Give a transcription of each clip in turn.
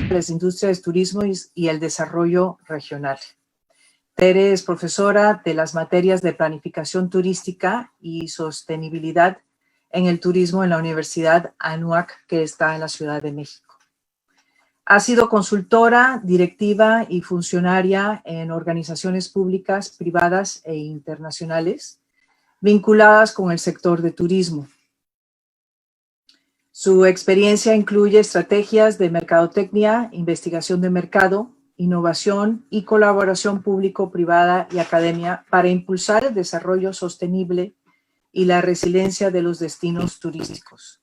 de las industrias del turismo y el desarrollo regional. Tere es profesora de las materias de planificación turística y sostenibilidad en el turismo en la Universidad Anáhuac, que está en la Ciudad de México. Ha sido consultora, directiva y funcionaria en organizaciones públicas, privadas e internacionales vinculadas con el sector de turismo. Su experiencia incluye estrategias de mercadotecnia, investigación de mercado, innovación y colaboración público-privada y academia para impulsar el desarrollo sostenible y la resiliencia de los destinos turísticos.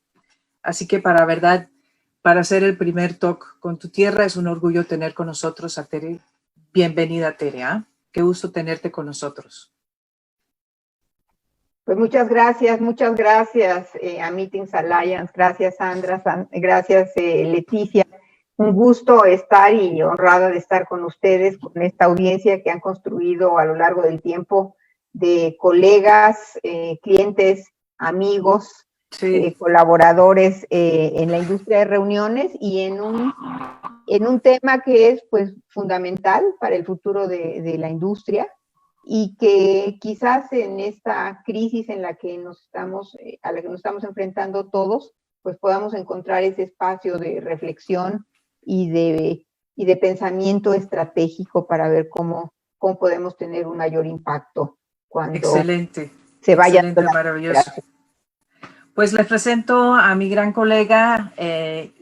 Así que para hacer el primer talk con tu tierra, es un orgullo tener con nosotros a Tere. Bienvenida, Tere, ¿eh? Qué gusto tenerte con nosotros. Pues muchas gracias a Meetings Alliance, gracias Sandra, gracias Leticia. Un gusto estar y honrada de estar con ustedes, con esta audiencia que han construido a lo largo del tiempo de colegas, clientes, amigos, sí, colaboradores en la industria de reuniones y en un tema que es pues fundamental para el futuro de la industria, y que quizás en esta crisis en la que a la que nos estamos enfrentando todos, pues podamos encontrar ese espacio de reflexión y de pensamiento estratégico para ver cómo podemos tener un mayor impacto cuando se vaya. Excelente, maravilloso. Pues les presento a mi gran colega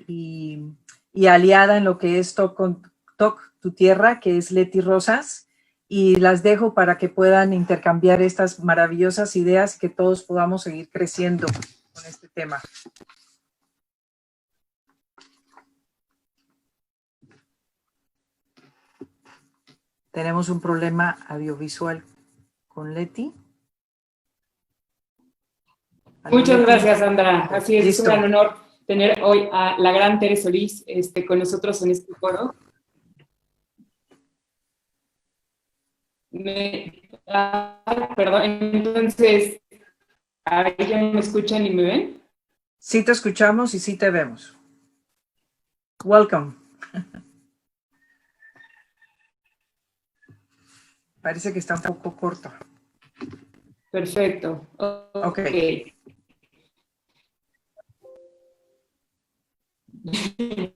y aliada en lo que es Talk Tu Tierra, que es Leti Rosas. Y las dejo para que puedan intercambiar estas maravillosas ideas, que todos podamos seguir creciendo con este tema. Tenemos un problema audiovisual con Leti. Muchas gracias, Sandra. Así es, listo. Es un gran honor tener hoy a la gran Tere Solís con nosotros en este foro. Perdón, entonces, ¿ya me escuchan y me ven? Sí te escuchamos y sí te vemos. Welcome. Parece que está un poco corto. Perfecto. Okay.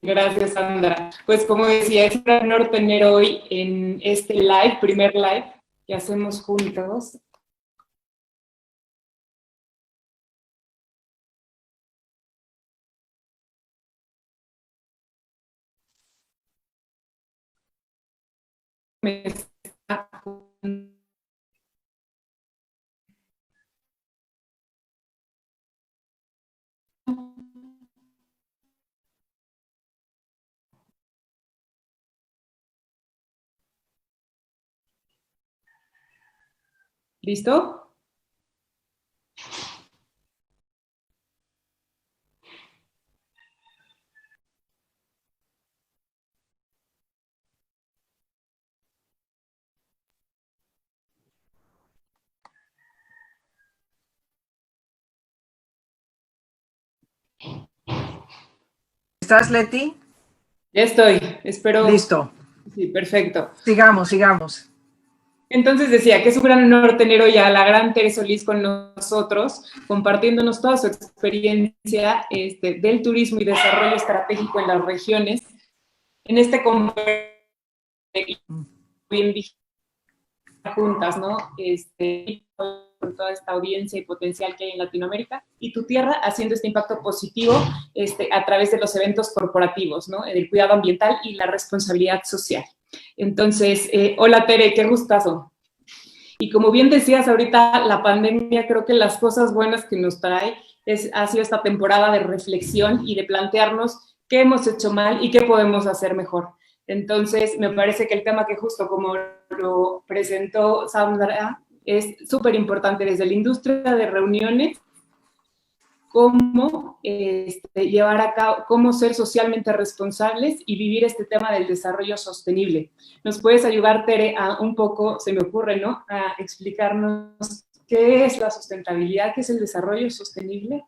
Gracias, Sandra. Pues como decía, es un honor tener hoy en este primer live que hacemos juntos. ¿Listo? ¿Estás, Leti? Ya estoy, espero. Listo. Sí, perfecto. Sigamos. Entonces decía que es un gran honor tener hoy a la gran Tere Solís con nosotros, compartiéndonos toda su experiencia del turismo y desarrollo estratégico en las regiones. En este bien juntas, ¿no? Con toda esta audiencia y potencial que hay en Latinoamérica, y tu tierra haciendo este impacto positivo a través de los eventos corporativos, ¿no? El cuidado ambiental y la responsabilidad social. Entonces, hola Tere, qué gustazo. Y como bien decías ahorita, la pandemia, creo que las cosas buenas que nos trae ha sido esta temporada de reflexión y de plantearnos qué hemos hecho mal y qué podemos hacer mejor. Entonces, me parece que el tema que justo como lo presentó Sandra es súper importante desde la industria de reuniones, cómo llevar a cabo, cómo ser socialmente responsables y vivir este tema del desarrollo sostenible. ¿Nos puedes ayudar, Tere, a un poco, se me ocurre, ¿no?, a explicarnos qué es la sustentabilidad, qué es el desarrollo sostenible?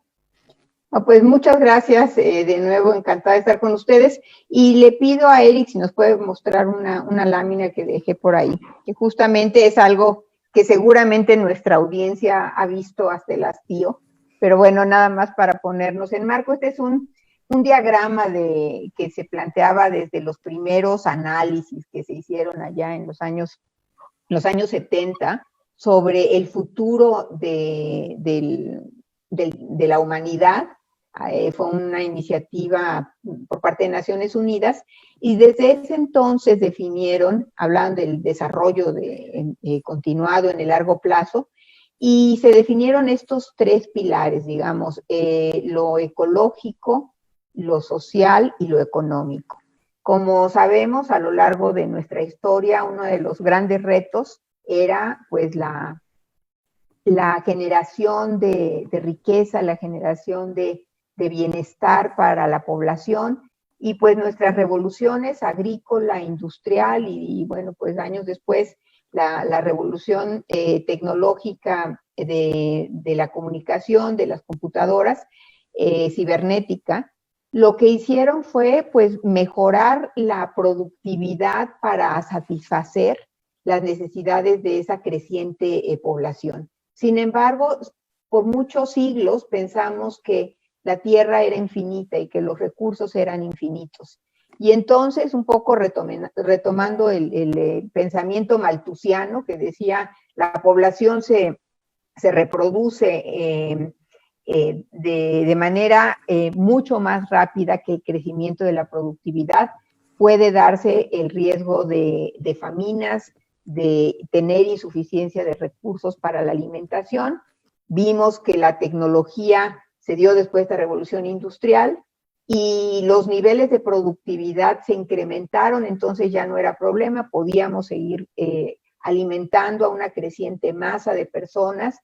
Pues muchas gracias, de nuevo, encantada de estar con ustedes. Y le pido a Eric si nos puede mostrar una lámina que dejé por ahí, que justamente es algo que seguramente nuestra audiencia ha visto hasta el hastío. Pero bueno, nada más para ponernos en marco, este es un diagrama que se planteaba desde los primeros análisis que se hicieron allá en los años 70 sobre el futuro de la humanidad. Fue una iniciativa por parte de Naciones Unidas y desde ese entonces definieron, hablaban del desarrollo continuado en el largo plazo, y se definieron estos tres pilares, digamos, lo ecológico, lo social y lo económico. Como sabemos, a lo largo de nuestra historia, uno de los grandes retos era pues la generación de riqueza, la generación de bienestar para la población, y pues nuestras revoluciones agrícola, industrial y bueno, pues años después la revolución tecnológica de la comunicación, de las computadoras, cibernética, lo que hicieron fue pues mejorar la productividad para satisfacer las necesidades de esa creciente población. Sin embargo, por muchos siglos pensamos que la Tierra era infinita y que los recursos eran infinitos. Y entonces, un poco retomando el pensamiento malthusiano que decía la población se reproduce de manera mucho más rápida que el crecimiento de la productividad, puede darse el riesgo de faminas, de tener insuficiencia de recursos para la alimentación. Vimos que la tecnología se dio después de la revolución industrial y los niveles de productividad se incrementaron, entonces ya no era problema, podíamos seguir alimentando a una creciente masa de personas.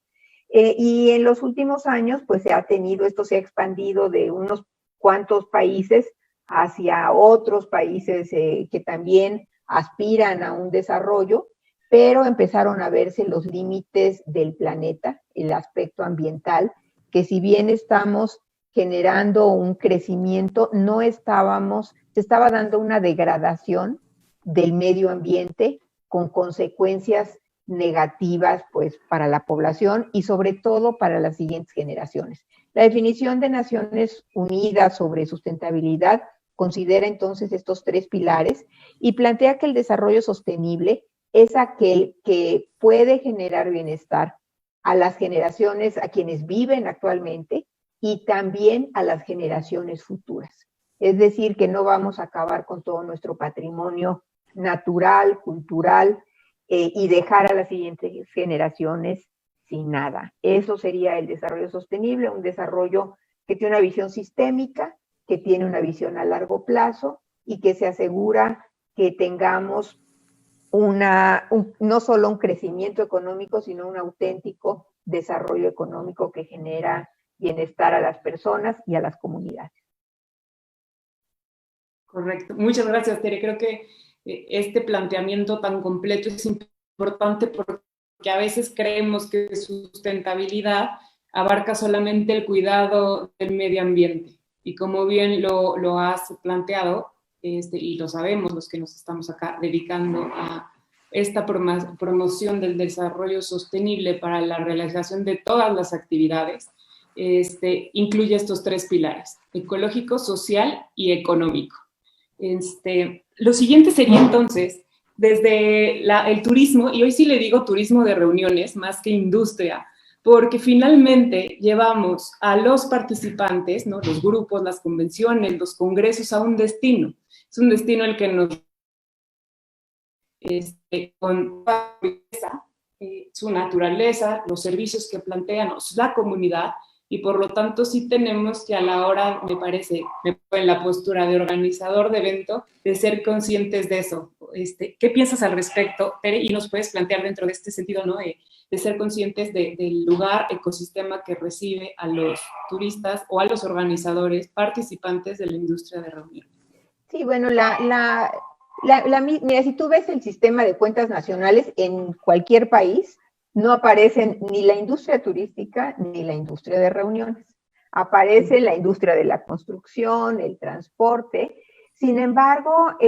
Y en los últimos años, pues esto se ha expandido de unos cuantos países hacia otros países que también aspiran a un desarrollo, pero empezaron a verse los límites del planeta, el aspecto ambiental, que si bien estamos generando un crecimiento, se estaba dando una degradación del medio ambiente con consecuencias negativas pues para la población y sobre todo para las siguientes generaciones. La definición de Naciones Unidas sobre sustentabilidad considera entonces estos tres pilares y plantea que el desarrollo sostenible es aquel que puede generar bienestar a las generaciones, a quienes viven actualmente y también a las generaciones futuras. Es decir, que no vamos a acabar con todo nuestro patrimonio natural, cultural, y dejar a las siguientes generaciones sin nada. Eso sería el desarrollo sostenible, un desarrollo que tiene una visión sistémica, que tiene una visión a largo plazo y que se asegura que tengamos no solo un crecimiento económico, sino un auténtico desarrollo económico que genera bienestar a las personas y a las comunidades. Correcto. Muchas gracias, Tere. Creo que este planteamiento tan completo es importante porque a veces creemos que sustentabilidad abarca solamente el cuidado del medio ambiente. Y como bien lo has planteado, y lo sabemos los que nos estamos acá dedicando a esta promoción del desarrollo sostenible para la realización de todas las actividades, incluye estos tres pilares: ecológico, social y económico. Lo siguiente sería entonces, desde el turismo, y hoy sí le digo turismo de reuniones más que industria, porque finalmente llevamos a los participantes, ¿no?, los grupos, las convenciones, los congresos, a un destino. Es un destino el que nos con su naturaleza, los servicios que plantean, la comunidad, y por lo tanto sí tenemos que a la hora, me parece, en la postura de organizador de evento, de ser conscientes de eso. ¿Qué piensas al respecto, Tere? Y nos puedes plantear dentro de este sentido, ¿no?, de ser conscientes del lugar, ecosistema que recibe a los turistas o a los organizadores, participantes de la industria de reuniones. Sí, bueno, mira, si tú ves el sistema de cuentas nacionales en cualquier país, no aparecen ni la industria turística ni la industria de reuniones. Aparece la industria de la construcción, el transporte. Sin embargo,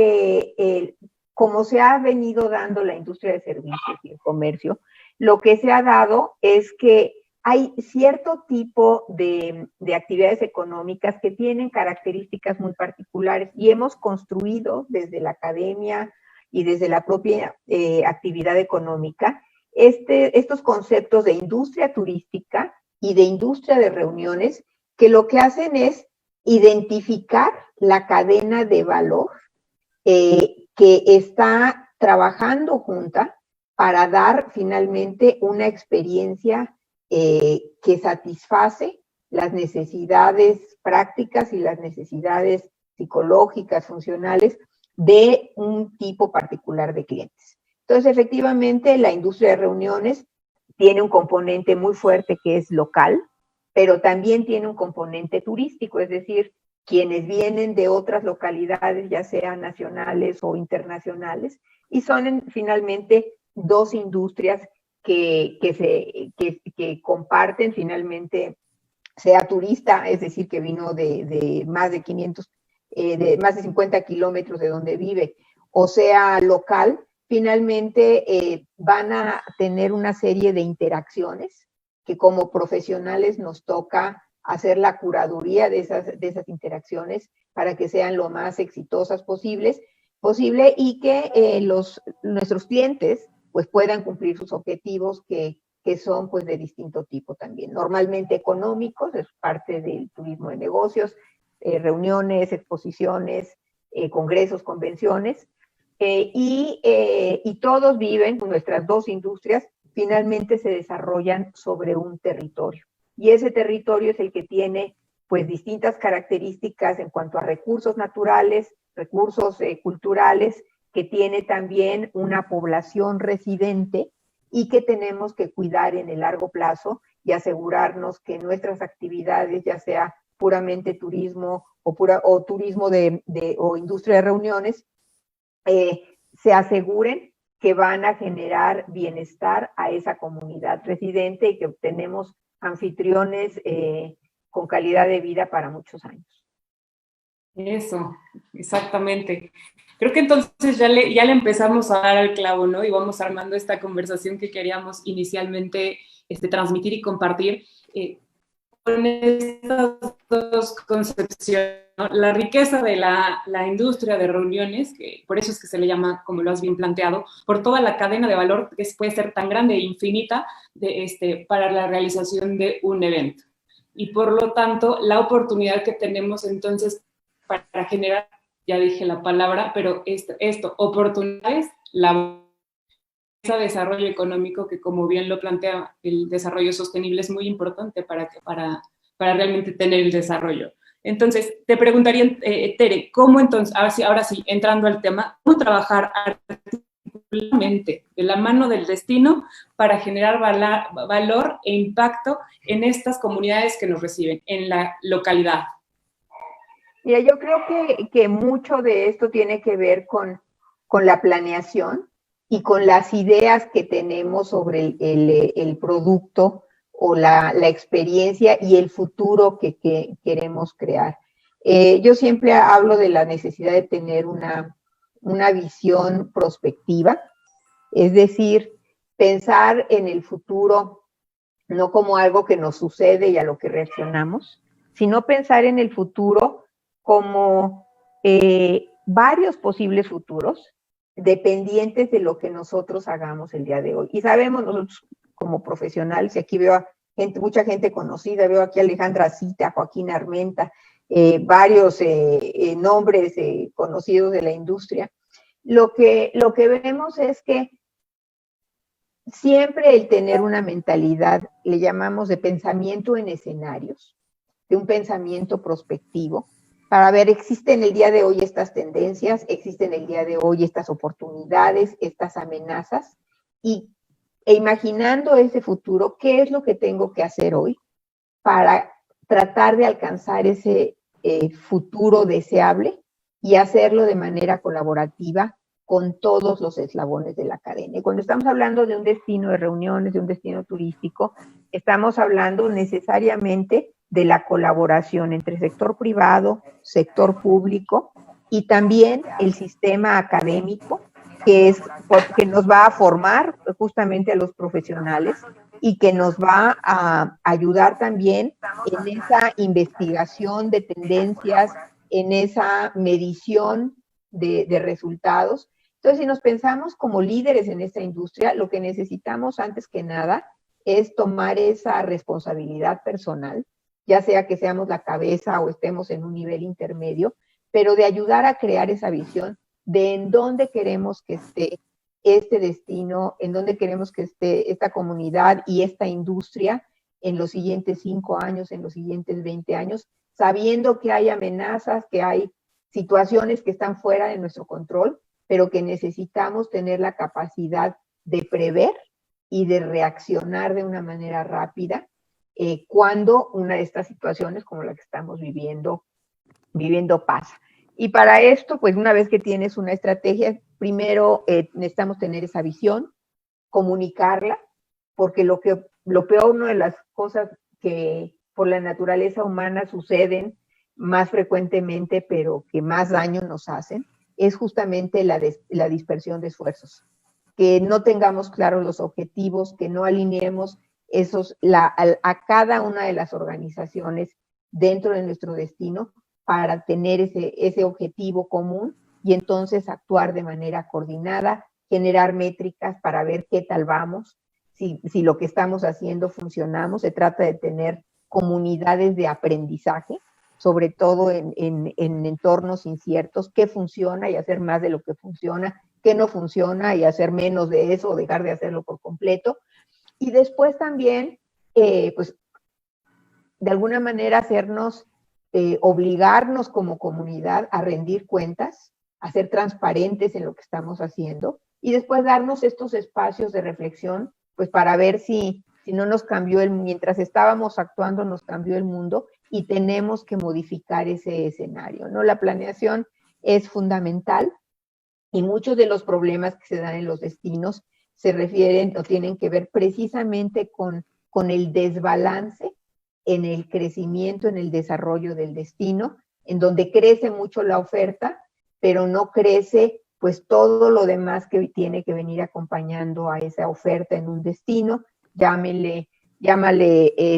como se ha venido dando la industria de servicios y el comercio, lo que se ha dado es que hay cierto tipo de actividades económicas que tienen características muy particulares y hemos construido desde la academia y desde la propia actividad económica estos conceptos de industria turística y de industria de reuniones que lo que hacen es identificar la cadena de valor que está trabajando junta para dar finalmente una experiencia que satisface las necesidades prácticas y las necesidades psicológicas, funcionales de un tipo particular de clientes. Entonces, efectivamente, la industria de reuniones tiene un componente muy fuerte que es local, pero también tiene un componente turístico, es decir, quienes vienen de otras localidades, ya sean nacionales o internacionales, y son finalmente dos industrias que comparten finalmente, sea turista, es decir, que vino de más de 500, de más de 50 kilómetros de donde vive, o sea local, finalmente van a tener una serie de interacciones que como profesionales nos toca hacer la curaduría de esas interacciones para que sean lo más exitosas posible y que nuestros clientes pues puedan cumplir sus objetivos que son pues de distinto tipo también. Normalmente económicos, es parte del turismo de negocios, reuniones, exposiciones, congresos, convenciones, y todos viven, nuestras dos industrias finalmente se desarrollan sobre un territorio. Y ese territorio es el que tiene pues distintas características en cuanto a recursos naturales, recursos culturales, que tiene también una población residente y que tenemos que cuidar en el largo plazo y asegurarnos que nuestras actividades, ya sea puramente turismo o turismo o industria de reuniones, se aseguren que van a generar bienestar a esa comunidad residente y que obtenemos anfitriones con calidad de vida para muchos años. Eso, exactamente. Creo que entonces ya le empezamos a dar al clavo, ¿no? Y vamos armando esta conversación que queríamos inicialmente transmitir y compartir con estas dos concepciones, ¿no? La riqueza de la industria de reuniones, que por eso es que se le llama, como lo has bien planteado, por toda la cadena de valor que puede ser tan grande e infinita para la realización de un evento. Y por lo tanto, la oportunidad que tenemos entonces para generar, ya dije la palabra, pero oportunidades, desarrollo económico, que como bien lo plantea, el desarrollo sostenible es muy importante para realmente tener el desarrollo. Entonces, te preguntaría, Tere, ¿cómo entonces, ahora sí, entrando al tema, cómo trabajar articuladamente de la mano del destino para generar valor e impacto en estas comunidades que nos reciben, en la localidad? Mira, yo creo que mucho de esto tiene que ver con la planeación y con las ideas que tenemos sobre el producto o la experiencia y el futuro que queremos crear. Yo siempre hablo de la necesidad de tener una visión prospectiva, es decir, pensar en el futuro no como algo que nos sucede y a lo que reaccionamos, sino pensar en el futuro como varios posibles futuros dependientes de lo que nosotros hagamos el día de hoy. Y sabemos nosotros como profesionales, y aquí veo a mucha gente conocida, veo aquí a Alejandra Cita, Joaquín Armenta, varios nombres conocidos de la industria. Lo que vemos es que siempre el tener una mentalidad, le llamamos de pensamiento en escenarios, de un pensamiento prospectivo, para ver, existen el día de hoy estas tendencias, existen el día de hoy estas oportunidades, estas amenazas, e imaginando ese futuro, ¿qué es lo que tengo que hacer hoy para tratar de alcanzar ese futuro deseable y hacerlo de manera colaborativa con todos los eslabones de la cadena? Y cuando estamos hablando de un destino de reuniones, de un destino turístico, estamos hablando necesariamente de la colaboración entre sector privado, sector público y también el sistema académico, que nos va a formar justamente a los profesionales y que nos va a ayudar también en esa investigación de tendencias, en esa medición de resultados. Entonces, si nos pensamos como líderes en esta industria, lo que necesitamos antes que nada es tomar esa responsabilidad personal, ya sea que seamos la cabeza o estemos en un nivel intermedio, pero de ayudar a crear esa visión de en dónde queremos que esté este destino, en dónde queremos que esté esta comunidad y esta industria en los siguientes 5 años, en los siguientes 20 años, sabiendo que hay amenazas, que hay situaciones que están fuera de nuestro control, pero que necesitamos tener la capacidad de prever y de reaccionar de una manera rápida cuando una de estas situaciones como la que estamos viviendo pasa. Y para esto, pues una vez que tienes una estrategia, primero necesitamos tener esa visión, comunicarla, porque lo peor, una de las cosas que por la naturaleza humana suceden más frecuentemente, pero que más daño nos hacen, es justamente la dispersión de esfuerzos. Que no tengamos claros los objetivos, que no alineemos a cada una de las organizaciones dentro de nuestro destino para tener ese objetivo común y entonces actuar de manera coordinada, generar métricas para ver qué tal vamos, si lo que estamos haciendo funcionamos. Se trata de tener comunidades de aprendizaje, sobre todo en entornos inciertos, qué funciona y hacer más de lo que funciona, qué no funciona y hacer menos de eso o dejar de hacerlo por completo. Y después también, pues, de alguna manera obligarnos como comunidad a rendir cuentas, a ser transparentes en lo que estamos haciendo y después darnos estos espacios de reflexión, pues para ver si no nos cambió mientras estábamos actuando nos cambió el mundo y tenemos que modificar ese escenario, ¿no? La planeación es fundamental y muchos de los problemas que se dan en los destinos se refieren o tienen que ver precisamente con el desbalance en el crecimiento, en el desarrollo del destino, en donde crece mucho la oferta, pero no crece pues todo lo demás que tiene que venir acompañando a esa oferta en un destino. Llámale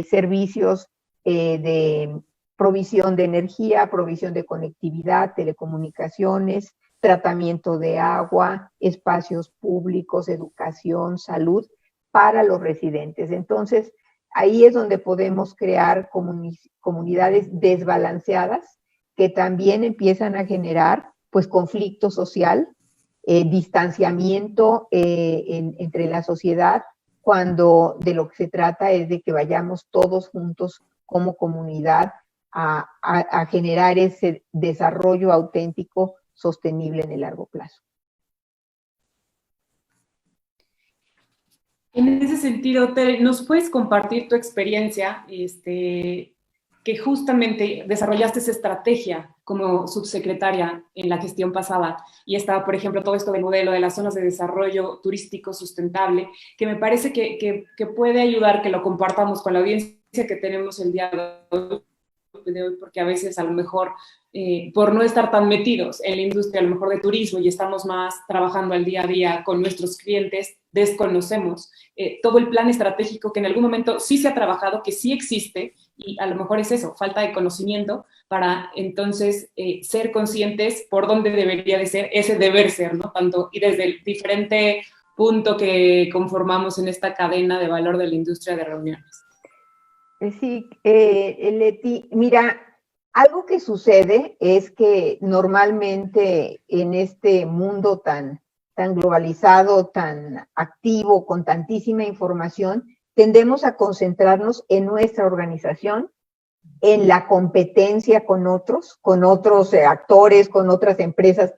servicios de provisión de energía, provisión de conectividad, telecomunicaciones, tratamiento de agua, espacios públicos, educación, salud para los residentes. Entonces, ahí es donde podemos crear comunidades desbalanceadas que también empiezan a generar pues conflicto social, distanciamiento entre la sociedad, cuando de lo que se trata es de que vayamos todos juntos como comunidad a generar ese desarrollo auténtico sostenible en el largo plazo. En ese sentido, Tere, ¿nos puedes compartir tu experiencia, que justamente desarrollaste esa estrategia como subsecretaria en la gestión pasada y estaba, por ejemplo, todo esto del modelo de las zonas de desarrollo turístico sustentable, que me parece que puede ayudar que lo compartamos con la audiencia que tenemos el día de hoy, porque a veces a lo mejor por no estar tan metidos en la industria a lo mejor de turismo y estamos más trabajando al día a día con nuestros clientes, desconocemos todo el plan estratégico que en algún momento sí se ha trabajado, que sí existe y a lo mejor es eso, falta de conocimiento para entonces ser conscientes por dónde debería de ser ese deber ser, ¿no? Tanto y desde el diferente punto que conformamos en esta cadena de valor de la industria de reuniones. Sí, Leti, mira, algo que sucede es que normalmente en este mundo tan globalizado, tan activo, con tantísima información, tendemos a concentrarnos en nuestra organización, en la competencia con otros actores, con otras empresas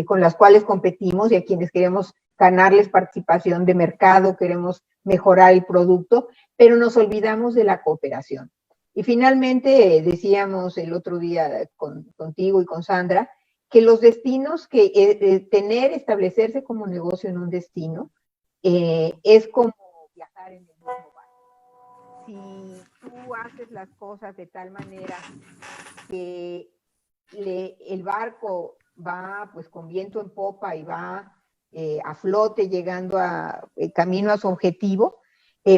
con las cuales competimos y a quienes queremos ganarles participación de mercado, queremos mejorar el producto, pero nos olvidamos de la cooperación. Y finalmente decíamos el otro día contigo y con Sandra, que los destinos, establecerse como negocio en un destino, es como viajar en el mismo barco. si tú haces las cosas de tal manera que el barco va pues con viento en popa y va a flote llegando camino a su objetivo,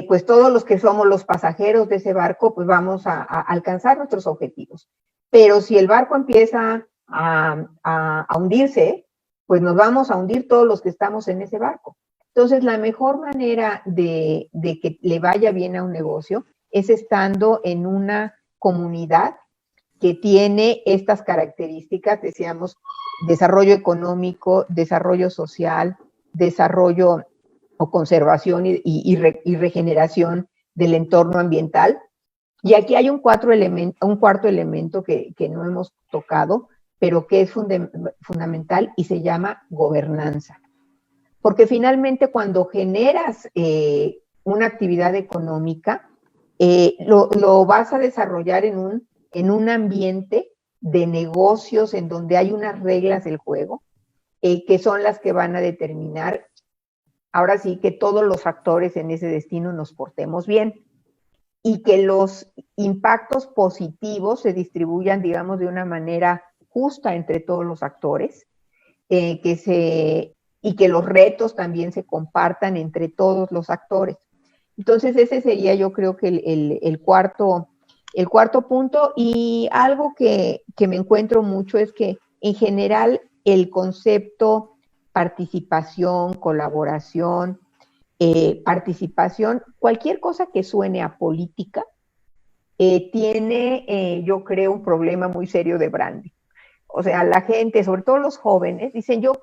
pues todos los que somos los pasajeros de ese barco pues vamos a alcanzar nuestros objetivos. Pero si el barco empieza a hundirse, pues nos vamos a hundir todos los que estamos en ese barco. Entonces, la mejor manera de que le vaya bien a un negocio es estando en una comunidad que tiene estas características, decíamos, desarrollo económico, desarrollo social, desarrollo o conservación y regeneración del entorno ambiental. Y aquí hay un cuarto elemento que no hemos tocado, pero que es fundamental y se llama gobernanza. Porque finalmente cuando generas una actividad económica, lo vas a desarrollar en un ambiente de negocios en donde hay unas reglas del juego que son las que van a determinar, ahora sí, que todos los actores en ese destino nos portemos bien y que los impactos positivos se distribuyan, digamos, de una manera justa entre todos los actores, y que los retos también se compartan entre todos los actores. Entonces, ese sería, yo creo que el cuarto punto. Y algo que me encuentro mucho es que, en general, el concepto participación, colaboración, participación, cualquier cosa que suene a política, tiene, yo creo, un problema muy serio de branding. O sea, la gente, sobre todo los jóvenes, dicen yo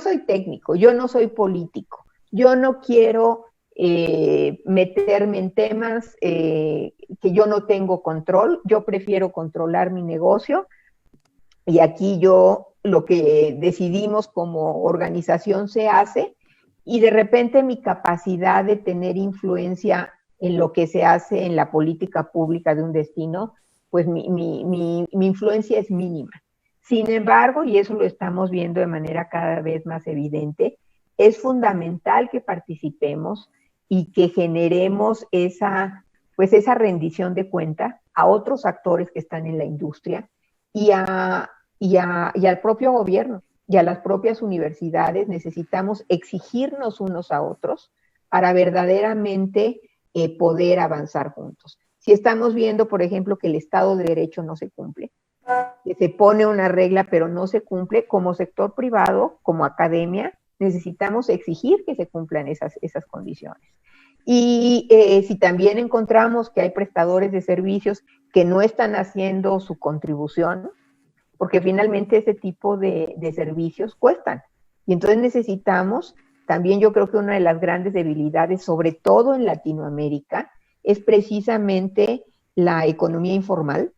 soy técnico, yo no soy político, yo no quiero meterme en temas que yo no tengo control, yo prefiero controlar mi negocio y aquí lo que decidimos como organización se hace y de repente mi capacidad de tener influencia en lo que se hace en la política pública de un destino, pues mi influencia es mínima. Sin embargo, y eso lo estamos viendo de manera cada vez más evidente, es fundamental que participemos y que generemos esa rendición de cuenta a otros actores que están en la industria y al propio gobierno y a las propias universidades. Necesitamos exigirnos unos a otros para verdaderamente poder avanzar juntos. Si estamos viendo, por ejemplo, que el Estado de Derecho no se cumple, que se pone una regla pero no se cumple, como sector privado, como academia, necesitamos exigir que se cumplan esas condiciones. Y si también encontramos que hay prestadores de servicios que no están haciendo su contribución, porque finalmente ese tipo de servicios cuestan. Y entonces necesitamos, también yo creo que una de las grandes debilidades, sobre todo en Latinoamérica, es precisamente la economía informal,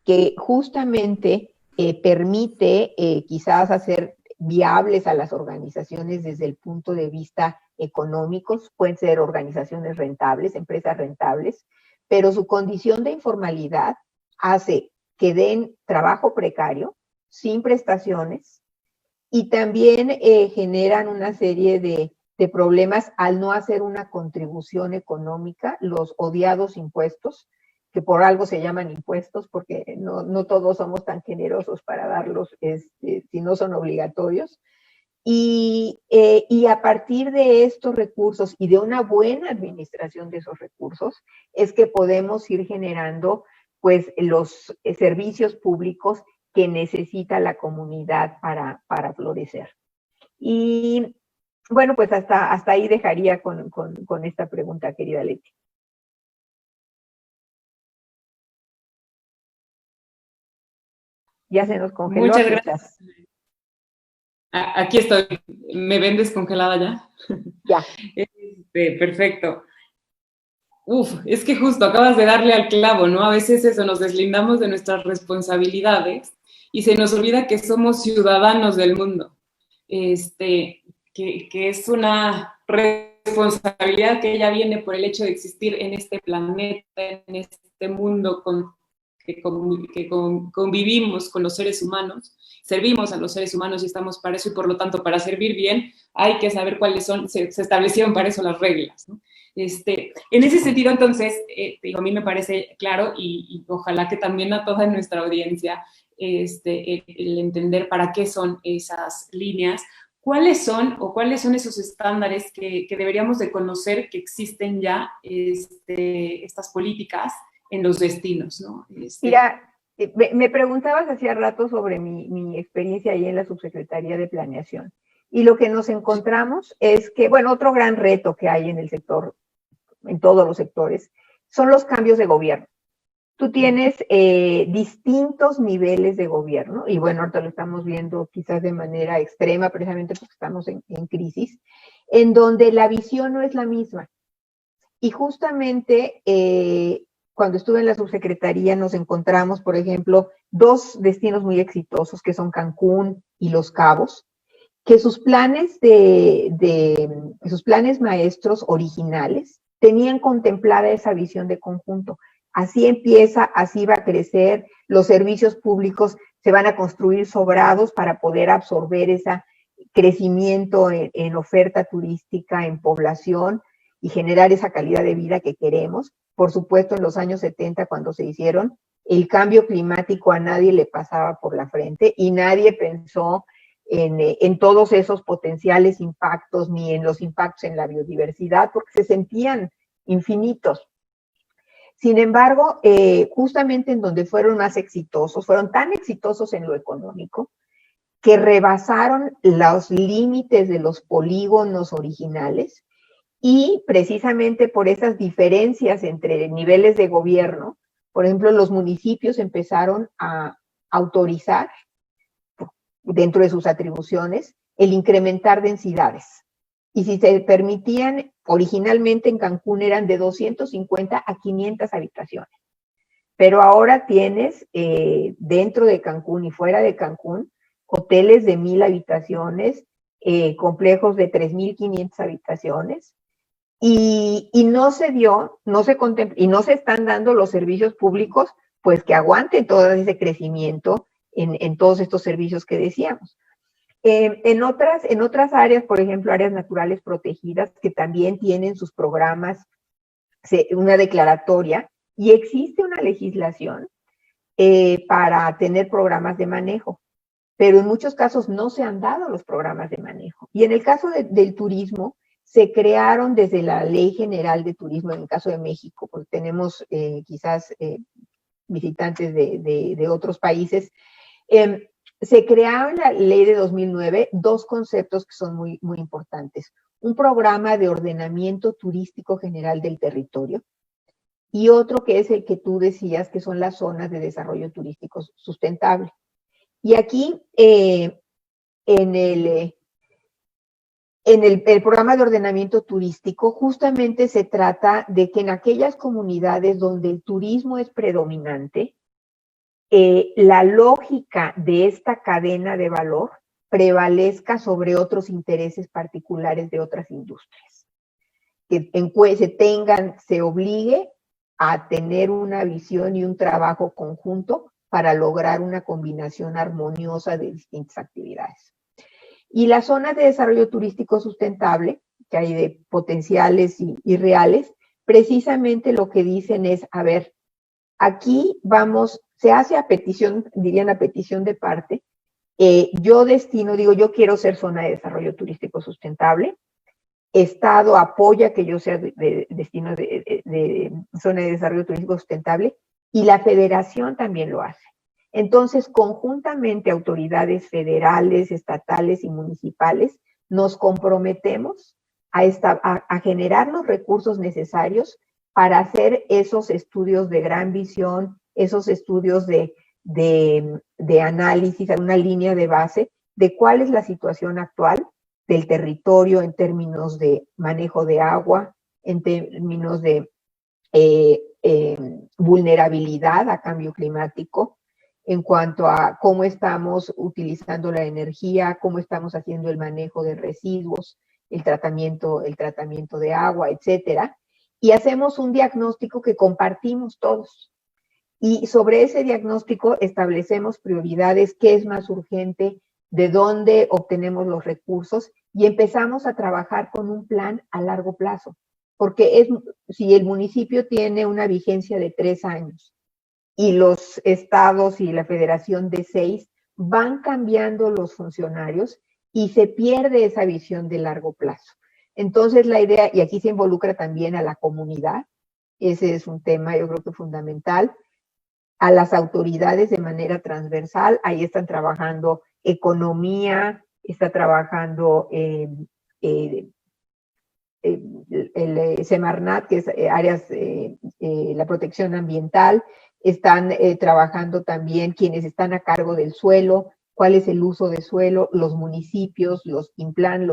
que justamente permite quizás hacer viables a las organizaciones desde el punto de vista económico. Pueden ser organizaciones rentables, empresas rentables, pero su condición de informalidad hace que den trabajo precario, sin prestaciones, y también generan una serie de problemas al no hacer una contribución económica, los odiados impuestos, que por algo se llaman impuestos, porque no todos somos tan generosos para darlos si no son obligatorios. Y a partir de estos recursos y de una buena administración de esos recursos, es que podemos ir generando pues los servicios públicos que necesita la comunidad para florecer. Y bueno, pues hasta ahí dejaría con esta pregunta, querida Leti. Ya se nos congeló. Muchas gracias. Aquí estoy. ¿Me ven descongelada ya? Ya. Perfecto. Es que justo acabas de darle al clavo, ¿no? A veces eso, nos deslindamos de nuestras responsabilidades y se nos olvida que somos ciudadanos del mundo. Que es una responsabilidad que ya viene por el hecho de existir en este planeta, en este mundo que convivimos con los seres humanos, servimos a los seres humanos y estamos para eso, y por lo tanto, para servir bien, hay que saber cuáles son, se establecieron para eso las reglas, ¿no? En ese sentido, entonces, digo, a mí me parece claro y ojalá que también a toda nuestra audiencia el entender para qué son esas líneas, cuáles son esos estándares que deberíamos de conocer que existen ya estas políticas en los destinos, ¿no? Mira, me preguntabas hacía rato sobre mi experiencia ahí en la Subsecretaría de Planeación. Y lo que nos encontramos es que, bueno, otro gran reto que hay en el sector, en todos los sectores, son los cambios de gobierno. Tú tienes distintos niveles de gobierno, y bueno, ahorita lo estamos viendo quizás de manera extrema, precisamente porque estamos en crisis, en donde la visión no es la misma. Y justamente cuando estuve en la subsecretaría nos encontramos, por ejemplo, dos destinos muy exitosos, que son Cancún y Los Cabos, que sus planes sus planes maestros originales tenían contemplada esa visión de conjunto. Así empieza, así va a crecer, los servicios públicos se van a construir sobrados para poder absorber ese crecimiento en oferta turística, en población, y generar esa calidad de vida que queremos. Por supuesto, en los años 70, cuando se hicieron, el cambio climático a nadie le pasaba por la frente y nadie pensó en todos esos potenciales impactos, ni en los impactos en la biodiversidad, porque se sentían infinitos. Sin embargo, justamente en donde fueron más exitosos, fueron tan exitosos en lo económico, que rebasaron los límites de los polígonos originales, y precisamente por esas diferencias entre niveles de gobierno, por ejemplo, los municipios empezaron a autorizar, dentro de sus atribuciones, el incrementar densidades. Y si se permitían, originalmente en Cancún eran de 250 a 500 habitaciones. Pero ahora tienes dentro de Cancún y fuera de Cancún, hoteles de 1,000 habitaciones, complejos de 3,500 habitaciones, y no se dio, no se contempló, y no se están dando los servicios públicos, pues que aguanten todo ese crecimiento en todos estos servicios que decíamos. En otras áreas, por ejemplo, áreas naturales protegidas, que también tienen sus programas, una declaratoria, y existe una legislación para tener programas de manejo, pero en muchos casos no se han dado los programas de manejo. Y en el caso del turismo, se crearon desde la Ley General de Turismo, en el caso de México, porque tenemos quizás visitantes de otros países, se crearon en la ley de 2009 dos conceptos que son muy, muy importantes. Un programa de ordenamiento turístico general del territorio y otro que es el que tú decías, que son las zonas de desarrollo turístico sustentable. Y aquí, en el programa de ordenamiento turístico, justamente se trata de que en aquellas comunidades donde el turismo es predominante, la lógica de esta cadena de valor prevalezca sobre otros intereses particulares de otras industrias. Que se obligue a tener una visión y un trabajo conjunto para lograr una combinación armoniosa de distintas actividades. Y las zonas de desarrollo turístico sustentable, que hay de potenciales y reales, precisamente lo que dicen es, a ver, aquí se hace a petición, dirían a petición de parte, yo quiero ser zona de desarrollo turístico sustentable, Estado apoya que yo sea destino de zona de desarrollo turístico sustentable, y la federación también lo hace. Entonces, conjuntamente, autoridades federales, estatales y municipales, nos comprometemos a generar los recursos necesarios para hacer esos estudios de gran visión, esos estudios de análisis, una línea de base de cuál es la situación actual del territorio en términos de manejo de agua, en términos de vulnerabilidad a cambio climático, en cuanto a cómo estamos utilizando la energía, cómo estamos haciendo el manejo de residuos, el tratamiento de agua, etcétera. Y hacemos un diagnóstico que compartimos todos. Y sobre ese diagnóstico establecemos prioridades, qué es más urgente, de dónde obtenemos los recursos, y empezamos a trabajar con un plan a largo plazo. porque si el municipio tiene una vigencia de 3 años y los estados y la federación de 6, van cambiando los funcionarios y se pierde esa visión de largo plazo. Entonces la idea, y aquí se involucra también a la comunidad, ese es un tema yo creo que fundamental, a las autoridades de manera transversal, ahí están trabajando economía, está trabajando el Semarnat, que es áreas, la protección ambiental, están trabajando también quienes están a cargo del suelo, cuál es el uso de suelo, los municipios, los INPLAN,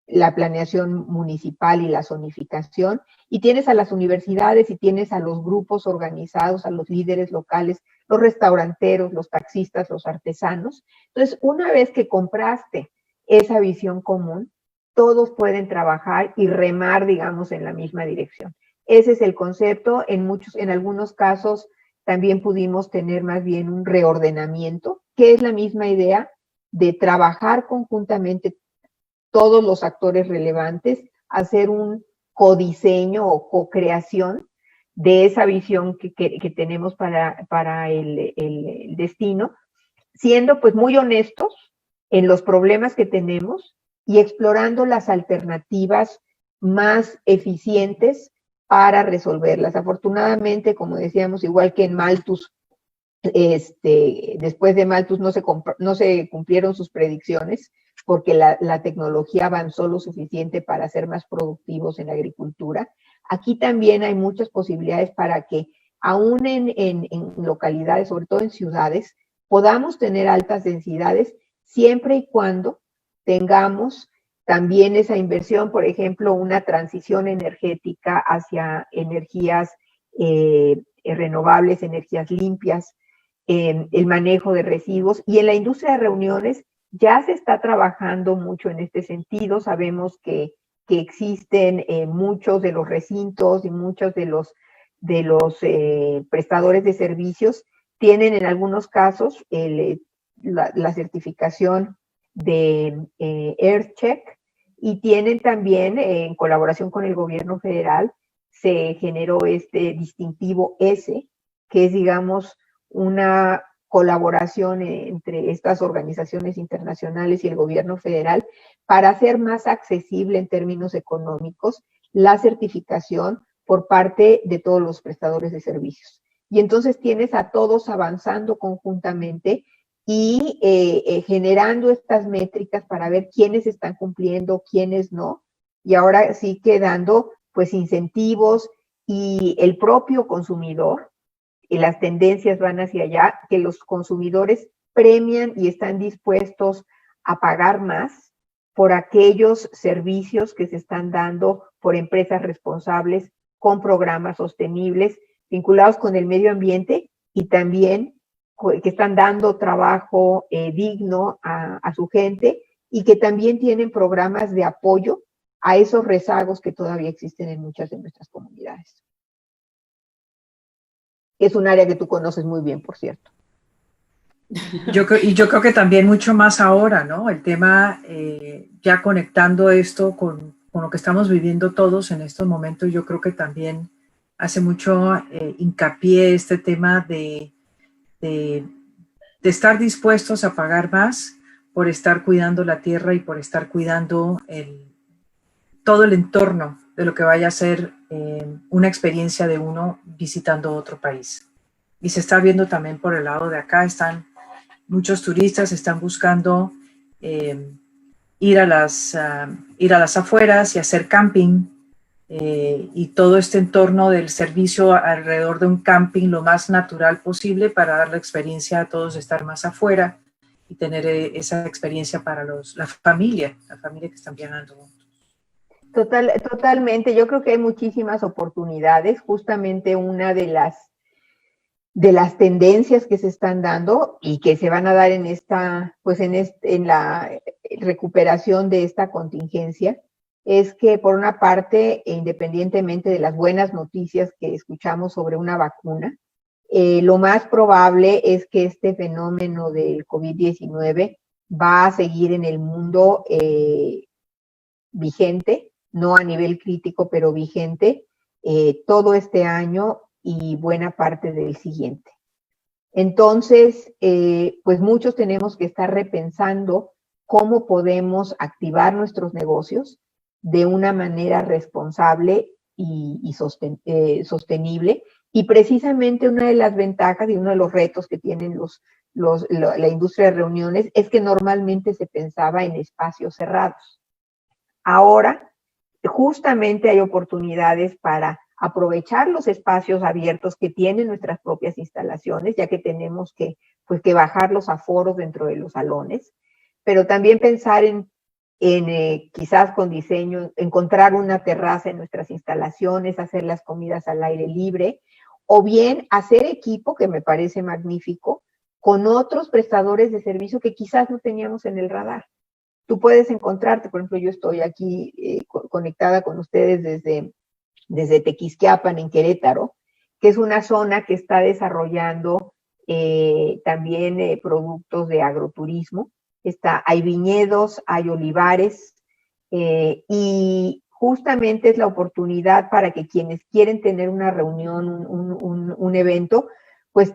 la planeación municipal y la zonificación, y tienes a las universidades y tienes a los grupos organizados, a los líderes locales, los restauranteros, los taxistas, los artesanos. Entonces, una vez que compraste esa visión común, todos pueden trabajar y remar, digamos, en la misma dirección. Ese es el concepto. En algunos casos también pudimos tener más bien un reordenamiento, que es la misma idea de trabajar conjuntamente todos los actores relevantes, hacer un codiseño o co-creación de esa visión que tenemos para el destino, siendo pues muy honestos en los problemas que tenemos y explorando las alternativas más eficientes para resolverlas. Afortunadamente, como decíamos, igual que en Malthus, después de Malthus no se cumplieron sus predicciones, porque la tecnología avanzó lo suficiente para ser más productivos en la agricultura. Aquí también hay muchas posibilidades para que, aún en localidades, sobre todo en ciudades, podamos tener altas densidades, siempre y cuando tengamos también esa inversión, por ejemplo, una transición energética hacia energías renovables, energías limpias, el manejo de residuos. Y en la industria de reuniones ya se está trabajando mucho en este sentido. Sabemos que existen muchos de los recintos y muchos de los prestadores de servicios tienen en algunos casos la certificación de EarthCheck, y tienen también, en colaboración con el gobierno federal, se generó este distintivo S, que es, digamos, una colaboración entre estas organizaciones internacionales y el gobierno federal para hacer más accesible en términos económicos la certificación por parte de todos los prestadores de servicios. Y entonces tienes a todos avanzando conjuntamente y generando estas métricas para ver quiénes están cumpliendo, quiénes no, y ahora sí quedando pues incentivos, y el propio consumidor, y las tendencias van hacia allá, que los consumidores premian y están dispuestos a pagar más por aquellos servicios que se están dando por empresas responsables, con programas sostenibles, vinculados con el medio ambiente, y también que están dando trabajo digno a su gente, y que también tienen programas de apoyo a esos rezagos que todavía existen en muchas de nuestras comunidades. Es un área que tú conoces muy bien, por cierto. Yo creo que también mucho más ahora, ¿no? El tema, ya conectando esto con lo que estamos viviendo todos en estos momentos, yo creo que también hace mucho hincapié este tema de estar dispuestos a pagar más por estar cuidando la tierra y por estar cuidando todo el entorno de lo que vaya a ser una experiencia de uno visitando otro país. Y se está viendo también por el lado de acá, muchos turistas están buscando ir a las afueras y hacer camping, y todo este entorno del servicio alrededor de un camping lo más natural posible para dar la experiencia a todos de estar más afuera y tener esa experiencia para la familia que están viajando. Totalmente, yo creo que hay muchísimas oportunidades. Justamente una de las tendencias que se están dando y que se van a dar en la recuperación de esta contingencia, es que, por una parte, independientemente de las buenas noticias que escuchamos sobre una vacuna, lo más probable es que este fenómeno del COVID-19 va a seguir en el mundo vigente no a nivel crítico, pero vigente, todo este año y buena parte del siguiente. Entonces, pues muchos tenemos que estar repensando cómo podemos activar nuestros negocios de una manera responsable y sostenible. Y precisamente una de las ventajas y uno de los retos que tienen la industria de reuniones es que normalmente se pensaba en espacios cerrados. Ahora, justamente hay oportunidades para aprovechar los espacios abiertos que tienen nuestras propias instalaciones, ya que tenemos que bajar los aforos dentro de los salones, pero también pensar en quizás con diseño, encontrar una terraza en nuestras instalaciones, hacer las comidas al aire libre, o bien hacer equipo, que me parece magnífico, con otros prestadores de servicio que quizás no teníamos en el radar. Tú puedes encontrarte, por ejemplo, yo estoy aquí conectada con ustedes desde Tequisquiapan, en Querétaro, que es una zona que está desarrollando también productos de agroturismo. Hay viñedos, hay olivares, y justamente es la oportunidad para que quienes quieren tener una reunión, un evento, pues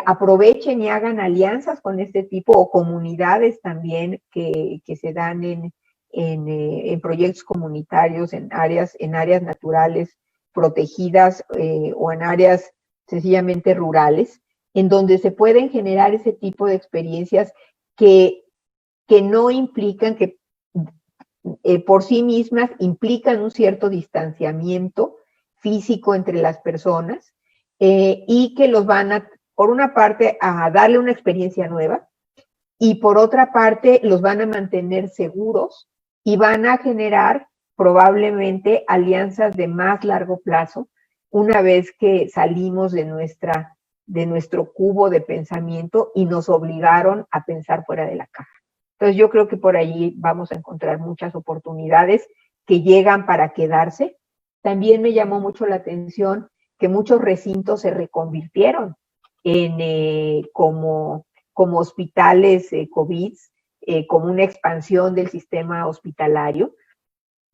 aprovechen y hagan alianzas con este tipo, o comunidades también que se dan en proyectos comunitarios, en áreas naturales protegidas, o en áreas sencillamente rurales, en donde se pueden generar ese tipo de experiencias que no implican, que por sí mismas implican un cierto distanciamiento físico entre las personas, y que los van por una parte, a darle una experiencia nueva, y por otra parte, los van a mantener seguros y van a generar probablemente alianzas de más largo plazo una vez que salimos de nuestro cubo de pensamiento y nos obligaron a pensar fuera de la caja. Entonces yo creo que por allí vamos a encontrar muchas oportunidades que llegan para quedarse. También me llamó mucho la atención que muchos recintos se reconvirtieron como hospitales COVID, como una expansión del sistema hospitalario.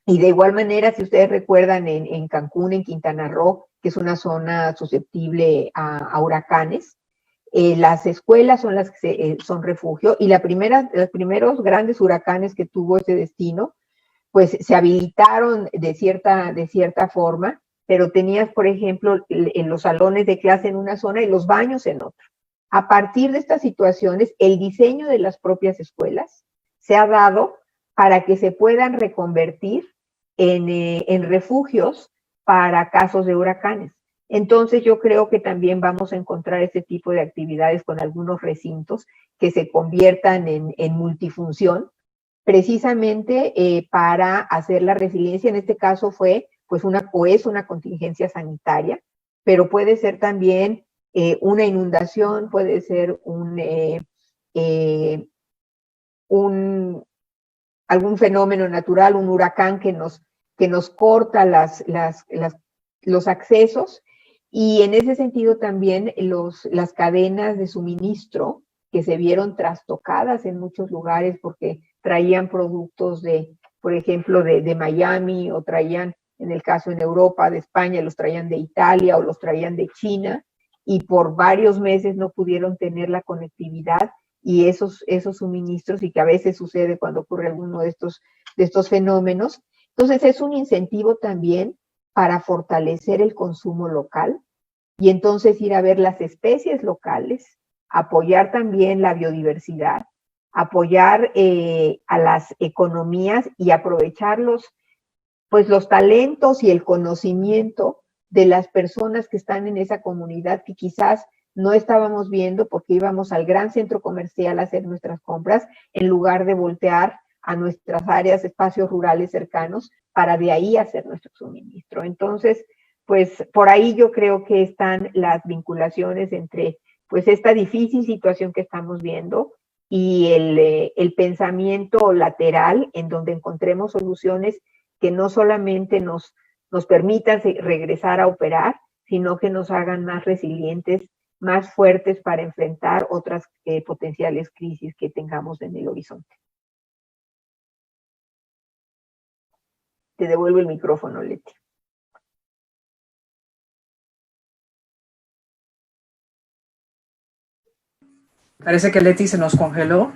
Y de igual manera, si ustedes recuerdan, en Cancún, en Quintana Roo, que es una zona susceptible a huracanes, las escuelas son las que son refugio, y los primeros grandes huracanes que tuvo ese destino, pues se habilitaron de cierta forma, pero tenías, por ejemplo, en los salones de clase en una zona y los baños en otra. A partir de estas situaciones, el diseño de las propias escuelas se ha dado para que se puedan reconvertir en refugios para casos de huracanes. Entonces yo creo que también vamos a encontrar ese tipo de actividades con algunos recintos que se conviertan en multifunción, precisamente para hacer la resiliencia. En este caso fue pues es una contingencia sanitaria, pero puede ser también una inundación, puede ser algún fenómeno natural, un huracán que nos corta los accesos, y en ese sentido también las cadenas de suministro que se vieron trastocadas en muchos lugares porque traían productos por ejemplo, de Miami, o traían, en el caso en Europa, de España, los traían de Italia o los traían de China, y por varios meses no pudieron tener la conectividad y esos suministros, y que a veces sucede cuando ocurre alguno de estos fenómenos. Entonces es un incentivo también para fortalecer el consumo local, y entonces ir a ver las especies locales, apoyar también la biodiversidad, apoyar a las economías y aprovechar los talentos y el conocimiento de las personas que están en esa comunidad, que quizás no estábamos viendo porque íbamos al gran centro comercial a hacer nuestras compras, en lugar de voltear a nuestras áreas, espacios rurales cercanos, para de ahí hacer nuestro suministro. Entonces, pues por ahí yo creo que están las vinculaciones entre pues esta difícil situación que estamos viendo y el pensamiento lateral, en donde encontremos soluciones que no solamente nos permitan regresar a operar, sino que nos hagan más resilientes, más fuertes para enfrentar otras potenciales crisis que tengamos en el horizonte. Te devuelvo el micrófono, Leti. Parece que Leti se nos congeló.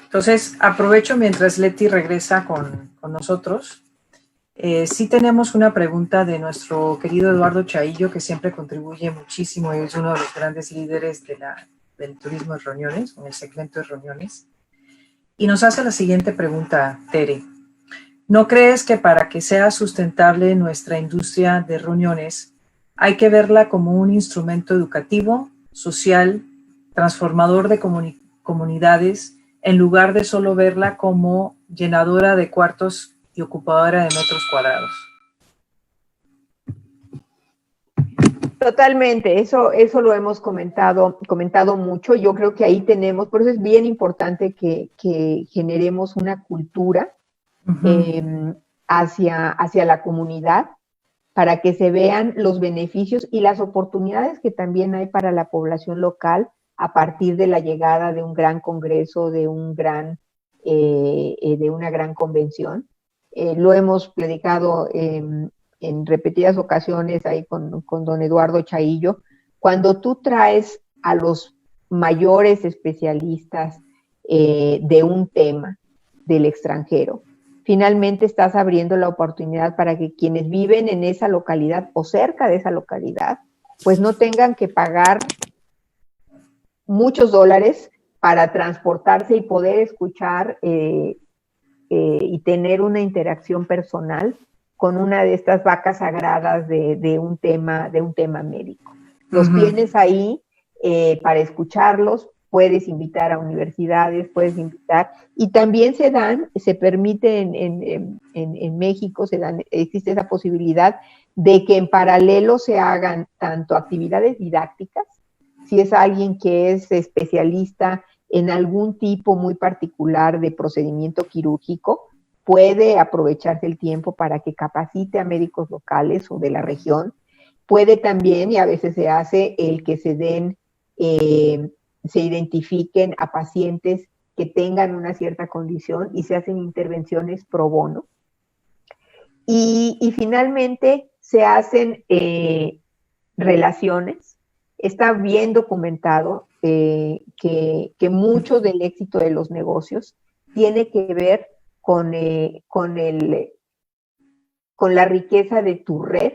Entonces, aprovecho mientras Leti regresa con nosotros. Sí tenemos una pregunta de nuestro querido Eduardo Chaillo, que siempre contribuye muchísimo y es uno de los grandes líderes del turismo de reuniones, en el segmento de reuniones. Y nos hace la siguiente pregunta, Tere. ¿No crees que para que sea sustentable nuestra industria de reuniones hay que verla como un instrumento educativo, social, transformador de comunidades, en lugar de solo verla como llenadora de cuartos y ocupadora de metros cuadrados? Totalmente, eso lo hemos comentado mucho. Yo creo que ahí tenemos, por eso es bien importante que generemos una cultura hacia la comunidad, para que se vean los beneficios y las oportunidades que también hay para la población local a partir de la llegada de un gran congreso, de una gran convención. Lo hemos predicado en repetidas ocasiones ahí con don Eduardo Chaillo. Cuando tú traes a los mayores especialistas de un tema del extranjero, finalmente estás abriendo la oportunidad para que quienes viven en esa localidad o cerca de esa localidad, pues no tengan que pagar muchos dólares para transportarse y poder escuchar y tener una interacción personal con una de estas vacas sagradas de un tema médico. Los tienes ahí para escucharlos. Puedes invitar a universidades, puedes invitar, y también se permite en México, existe esa posibilidad de que en paralelo se hagan tanto actividades didácticas, si es alguien que es especialista en algún tipo muy particular de procedimiento quirúrgico, puede aprovecharse el tiempo para que capacite a médicos locales o de la región. Puede también, y a veces se hace, el que se identifiquen a pacientes que tengan una cierta condición y se hacen intervenciones pro bono. Y finalmente se hacen relaciones. Está bien documentado que mucho del éxito de los negocios tiene que ver con la riqueza de tu red,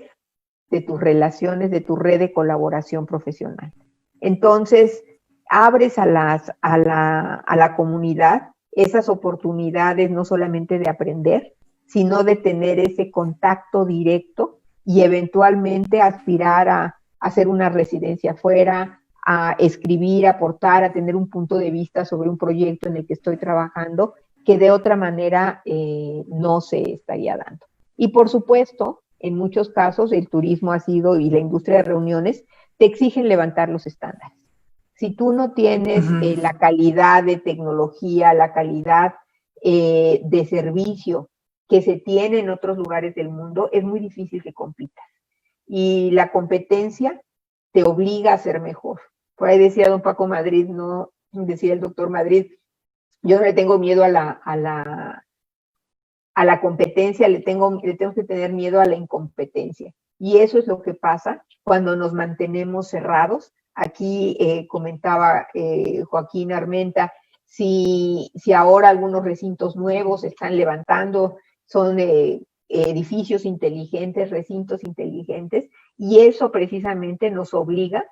de tus relaciones, de tu red de colaboración profesional. Entonces, abres a la comunidad esas oportunidades no solamente de aprender, sino de tener ese contacto directo y eventualmente aspirar a hacer una residencia afuera, a escribir, a aportar, a tener un punto de vista sobre un proyecto en el que estoy trabajando, que de otra manera no se estaría dando. Y por supuesto, en muchos casos el turismo ha sido, y la industria de reuniones, te exigen levantar los estándares. Si tú no tienes la calidad de tecnología, la calidad de servicio que se tiene en otros lugares del mundo, es muy difícil que compitas. Y la competencia te obliga a ser mejor. Por ahí decía don Paco Madrid, no decía el doctor Madrid, yo no le tengo miedo a la competencia, le tengo que tener miedo a la incompetencia. Y eso es lo que pasa cuando nos mantenemos cerrados. Aquí comentaba Joaquín Armenta, si ahora algunos recintos nuevos se están levantando, son edificios inteligentes, recintos inteligentes, y eso precisamente nos obliga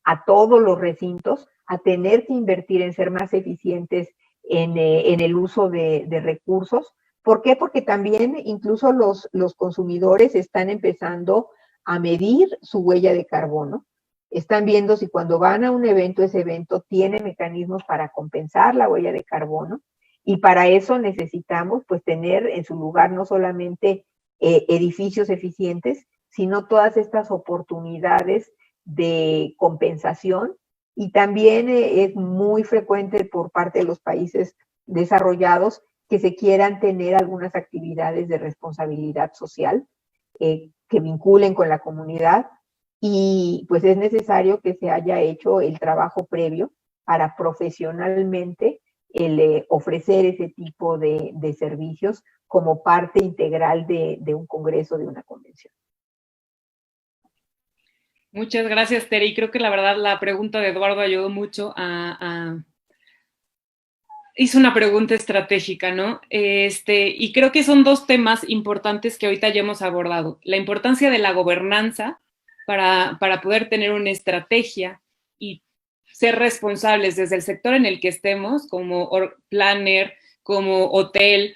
a todos los recintos a tener que invertir en ser más eficientes en el uso de recursos. ¿Por qué? Porque también incluso los consumidores están empezando a medir su huella de carbono. Están viendo si cuando van a un evento, ese evento tiene mecanismos para compensar la huella de carbono, y para eso necesitamos pues tener en su lugar no solamente edificios eficientes, sino todas estas oportunidades de compensación. Y también es muy frecuente por parte de los países desarrollados que se quieran tener algunas actividades de responsabilidad social que vinculen con la comunidad, y pues es necesario que se haya hecho el trabajo previo para profesionalmente ofrecer ese tipo de servicios como parte integral de un congreso, de una convención. Muchas gracias, Tere. Y creo que la verdad la pregunta de Eduardo ayudó mucho hizo una pregunta estratégica, ¿no? Y creo que son dos temas importantes que ahorita ya hemos abordado. La importancia de la gobernanza para poder tener una estrategia y ser responsables desde el sector en el que estemos, como planner, como hotel,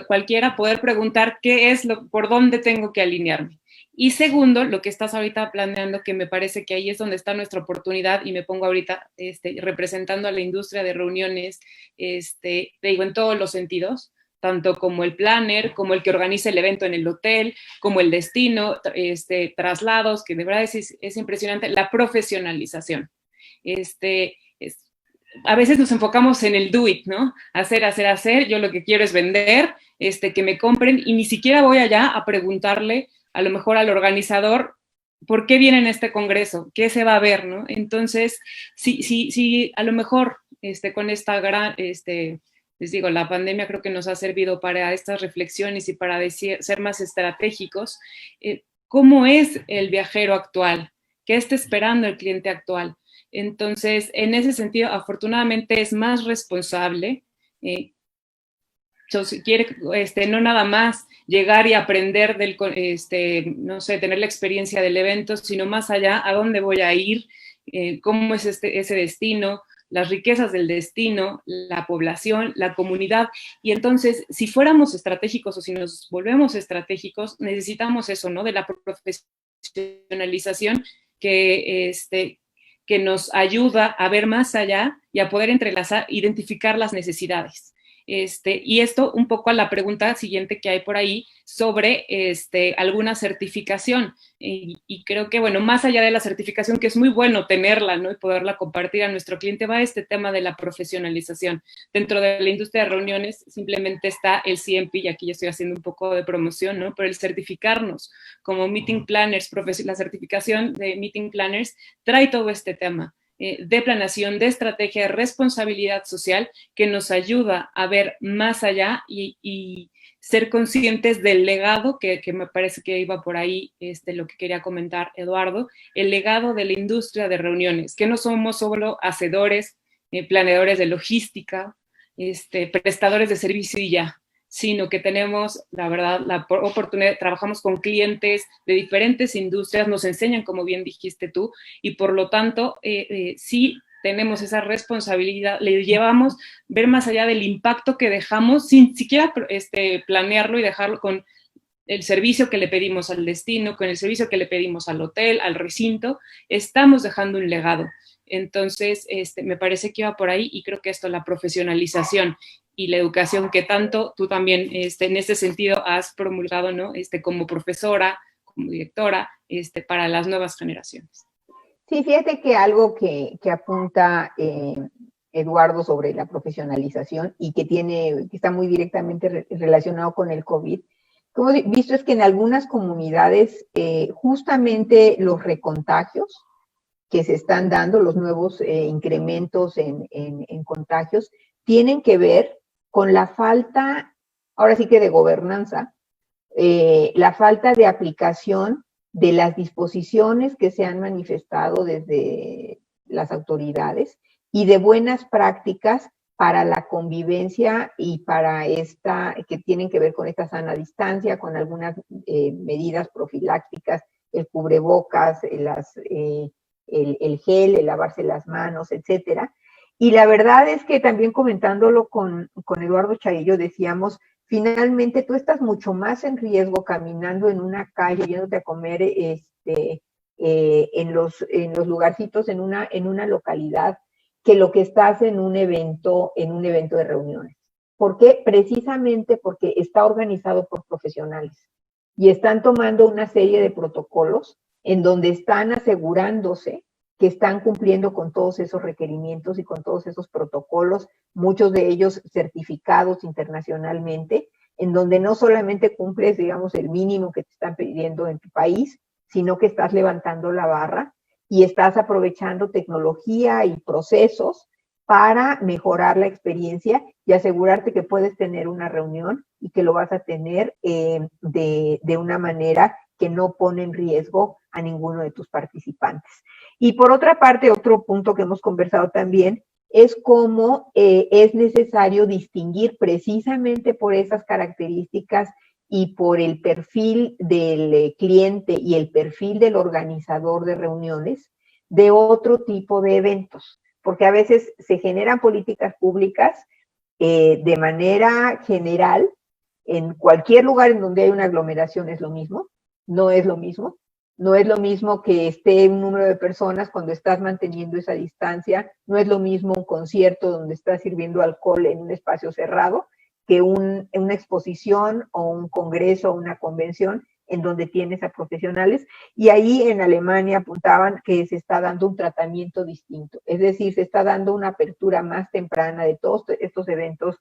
cualquiera, poder preguntar qué es por dónde tengo que alinearme. Y segundo, lo que estás ahorita planeando, que me parece que ahí es donde está nuestra oportunidad, y me pongo ahorita representando a la industria de reuniones, te digo, en todos los sentidos, tanto como el planner, como el que organiza el evento en el hotel, como el destino, traslados, que de verdad es impresionante, la profesionalización. A veces nos enfocamos en el do it, ¿no? Hacer, yo lo que quiero es vender, que me compren, y ni siquiera voy allá a preguntarle a lo mejor al organizador, ¿por qué viene en este congreso? ¿Qué se va a ver, no? Entonces, sí, a lo mejor con esta gran, les digo, la pandemia creo que nos ha servido para estas reflexiones y para ser más estratégicos. ¿Cómo es el viajero actual? ¿Qué está esperando el cliente actual? Entonces, en ese sentido, afortunadamente es más responsable. Si quiere, no nada más llegar y aprender no sé, tener la experiencia del evento, sino más allá, a dónde voy a ir, cómo es ese destino, las riquezas del destino, la población, la comunidad. Y entonces, si fuéramos estratégicos o si nos volvemos estratégicos, necesitamos eso, ¿no? De la profesionalización que nos ayuda a ver más allá y a poder entrelazar, identificar las necesidades. Y esto un poco a la pregunta siguiente que hay por ahí sobre alguna certificación. Y creo que, bueno, más allá de la certificación, que es muy bueno tenerla, ¿no? Y poderla compartir a nuestro cliente, va este tema de la profesionalización. Dentro de la industria de reuniones simplemente está el CMP, y aquí ya estoy haciendo un poco de promoción, ¿no? Pero el certificarnos como meeting planners, la certificación de meeting planners trae todo este tema de planeación, de estrategia, de responsabilidad social, que nos ayuda a ver más allá y ser conscientes del legado, que me parece que iba por ahí lo que quería comentar Eduardo, el legado de la industria de reuniones, que no somos solo hacedores, planeadores de logística, prestadores de servicio y ya, sino que tenemos, la verdad, la oportunidad, trabajamos con clientes de diferentes industrias, nos enseñan, como bien dijiste tú, y por lo tanto, sí tenemos esa responsabilidad, le llevamos ver más allá del impacto que dejamos, sin siquiera planearlo y dejarlo con el servicio que le pedimos al destino, con el servicio que le pedimos al hotel, al recinto, estamos dejando un legado. Entonces, me parece que iba por ahí, y creo que esto, la profesionalización y la educación que tanto tú también en este sentido has promulgado, ¿no? Como profesora, como directora, para las nuevas generaciones. Sí, fíjate que algo que apunta Eduardo sobre la profesionalización y que está muy directamente relacionado con el COVID, como he visto es que en algunas comunidades justamente los recontagios que se están dando, los nuevos incrementos en contagios, tienen que ver con la falta, ahora sí que de gobernanza, la falta de aplicación de las disposiciones que se han manifestado desde las autoridades y de buenas prácticas para la convivencia y para que tienen que ver con esta sana distancia, con algunas medidas profilácticas, el cubrebocas, el gel, el lavarse las manos, etcétera. Y la verdad es que también comentándolo con Eduardo Chaillo decíamos, finalmente tú estás mucho más en riesgo caminando en una calle, yéndote a comer en los lugarcitos, en una localidad, que lo que estás en un evento de reuniones. ¿Por qué? Precisamente porque está organizado por profesionales y están tomando una serie de protocolos en donde están asegurándose que están cumpliendo con todos esos requerimientos y con todos esos protocolos, muchos de ellos certificados internacionalmente, en donde no solamente cumples, digamos, el mínimo que te están pidiendo en tu país, sino que estás levantando la barra y estás aprovechando tecnología y procesos para mejorar la experiencia y asegurarte que puedes tener una reunión y que lo vas a tener de una manera que no pone en riesgo a ninguno de tus participantes. Y por otra parte, otro punto que hemos conversado también es cómo es necesario distinguir precisamente por esas características y por el perfil del cliente y el perfil del organizador de reuniones de otro tipo de eventos, porque a veces se generan políticas públicas de manera general, en cualquier lugar en donde hay una aglomeración es lo mismo, no es lo mismo. No es lo mismo que esté un número de personas cuando estás manteniendo esa distancia, no es lo mismo un concierto donde estás sirviendo alcohol en un espacio cerrado que una exposición o un congreso o una convención en donde tienes a profesionales. Y ahí en Alemania apuntaban que se está dando un tratamiento distinto, es decir, se está dando una apertura más temprana de todos estos eventos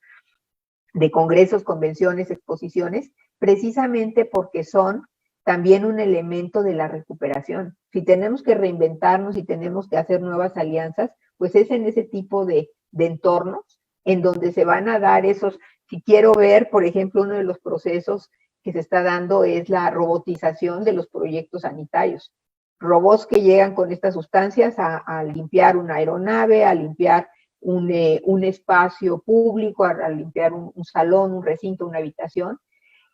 de congresos, convenciones, exposiciones, precisamente porque son también un elemento de la recuperación. Si tenemos que reinventarnos y tenemos que hacer nuevas alianzas, pues es en ese tipo de entornos en donde se van a dar esos, si quiero ver, por ejemplo, uno de los procesos que se está dando es la robotización de los proyectos sanitarios. Robots que llegan con estas sustancias a limpiar una aeronave, a limpiar un espacio público, a limpiar un salón, un recinto, una habitación.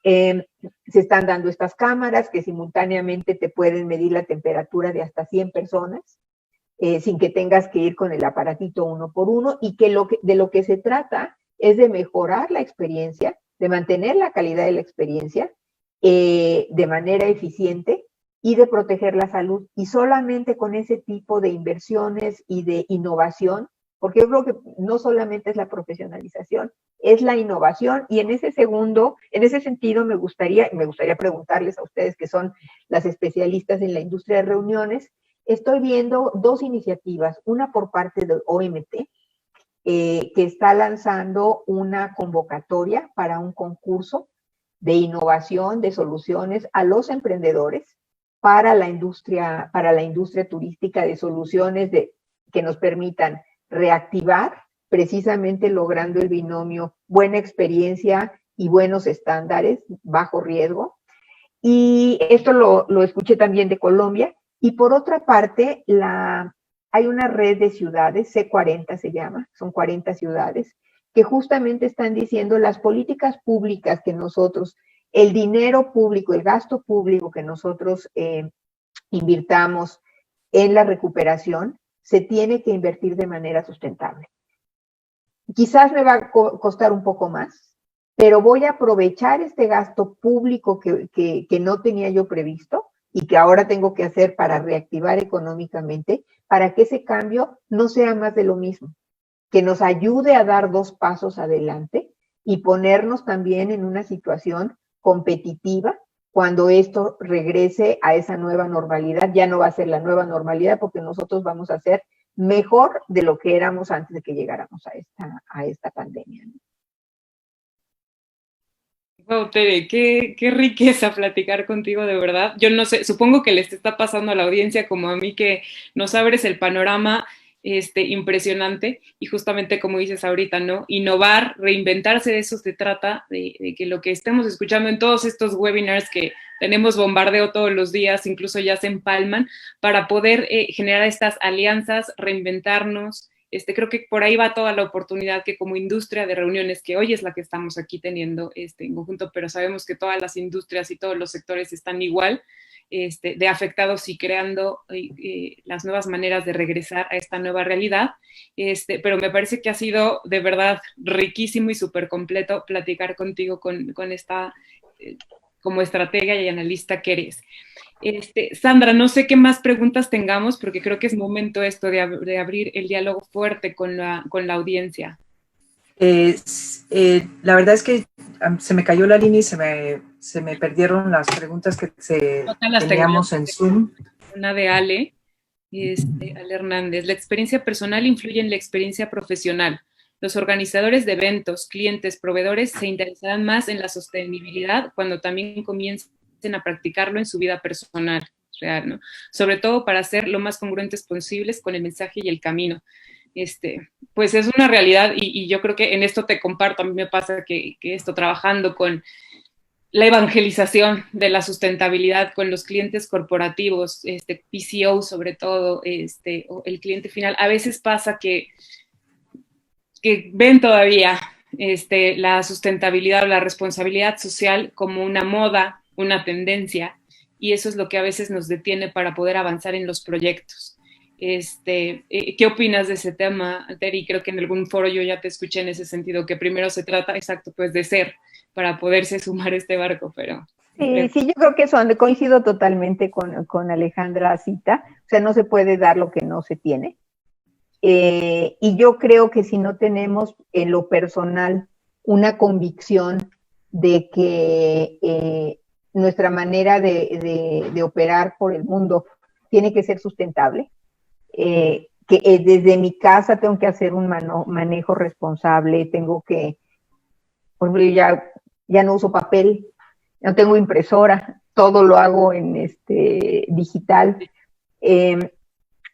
Se están dando estas cámaras que simultáneamente te pueden medir la temperatura de hasta 100 personas, sin que tengas que ir con el aparatito uno por uno, y que de lo que se trata es de mejorar la experiencia, de mantener la calidad de la experiencia de manera eficiente y de proteger la salud. Y solamente con ese tipo de inversiones y de innovación, porque yo creo que no solamente es la profesionalización, es la innovación, y en ese sentido me gustaría preguntarles a ustedes que son las especialistas en la industria de reuniones. Estoy viendo dos iniciativas, una por parte de OMT, que está lanzando una convocatoria para un concurso de innovación de soluciones a los emprendedores para la industria turística, de soluciones que nos permitan reactivar, precisamente logrando el binomio buena experiencia y buenos estándares, bajo riesgo. Y esto lo escuché también de Colombia. Y por otra parte, hay una red de ciudades, C40 se llama, son 40 ciudades, que justamente están diciendo las políticas públicas que nosotros, el dinero público, el gasto público que nosotros invirtamos en la recuperación, se tiene que invertir de manera sustentable. Quizás me va a costar un poco más, pero voy a aprovechar este gasto público que no tenía yo previsto y que ahora tengo que hacer para reactivar económicamente, para que ese cambio no sea más de lo mismo, que nos ayude a dar 2 pasos adelante y ponernos también en una situación competitiva cuando esto regrese a esa nueva normalidad. Ya no va a ser la nueva normalidad, porque nosotros vamos a ser mejor de lo que éramos antes de que llegáramos a esta pandemia, ¿no? Wow, Tere, qué riqueza platicar contigo, de verdad. Yo no sé, supongo que les está pasando a la audiencia como a mí, que nos abres el panorama impresionante, y justamente como dices ahorita, ¿no? Innovar, reinventarse, de eso se trata, de que lo que estemos escuchando en todos estos webinars que tenemos bombardeo todos los días, incluso ya se empalman, para poder generar estas alianzas, reinventarnos. Creo que por ahí va toda la oportunidad que como industria de reuniones, que hoy es la que estamos aquí teniendo en conjunto, pero sabemos que todas las industrias y todos los sectores están igual de afectados, y creando las nuevas maneras de regresar a esta nueva realidad. Pero me parece que ha sido de verdad riquísimo y súper completo platicar contigo con esta como estratega y analista que eres. Sandra, no sé qué más preguntas tengamos, porque creo que es momento esto de abrir el diálogo fuerte con la audiencia. La verdad es que se me cayó la línea y se me perdieron las preguntas que teníamos en Zoom. Una de Ale Hernández. La experiencia personal influye en la experiencia profesional. Los organizadores de eventos, clientes, proveedores se interesarán más en la sostenibilidad cuando también comiencen a practicarlo en su vida personal real, ¿no? Sobre todo para ser lo más congruentes posibles con el mensaje y el camino. pues es una realidad y yo creo que en esto te comparto, a mí me pasa que estoy trabajando con la evangelización de la sustentabilidad con los clientes corporativos, PCO sobre todo, o el cliente final. A veces pasa que ven todavía la sustentabilidad o la responsabilidad social como una moda, una tendencia, y eso es lo que a veces nos detiene para poder avanzar en los proyectos. ¿Qué opinas de ese tema, Teri? Creo que en algún foro yo ya te escuché en ese sentido, que primero se trata, exacto, pues de ser, para poderse sumar a este barco, pero... Sí, yo creo que coincido totalmente con Alejandra Cita, o sea, no se puede dar lo que no se tiene. Y yo creo que si no tenemos en lo personal una convicción de que nuestra manera de operar por el mundo tiene que ser sustentable, que desde mi casa tengo que hacer un manejo responsable, tengo que, por ejemplo, ya no uso papel, no tengo impresora, todo lo hago en digital.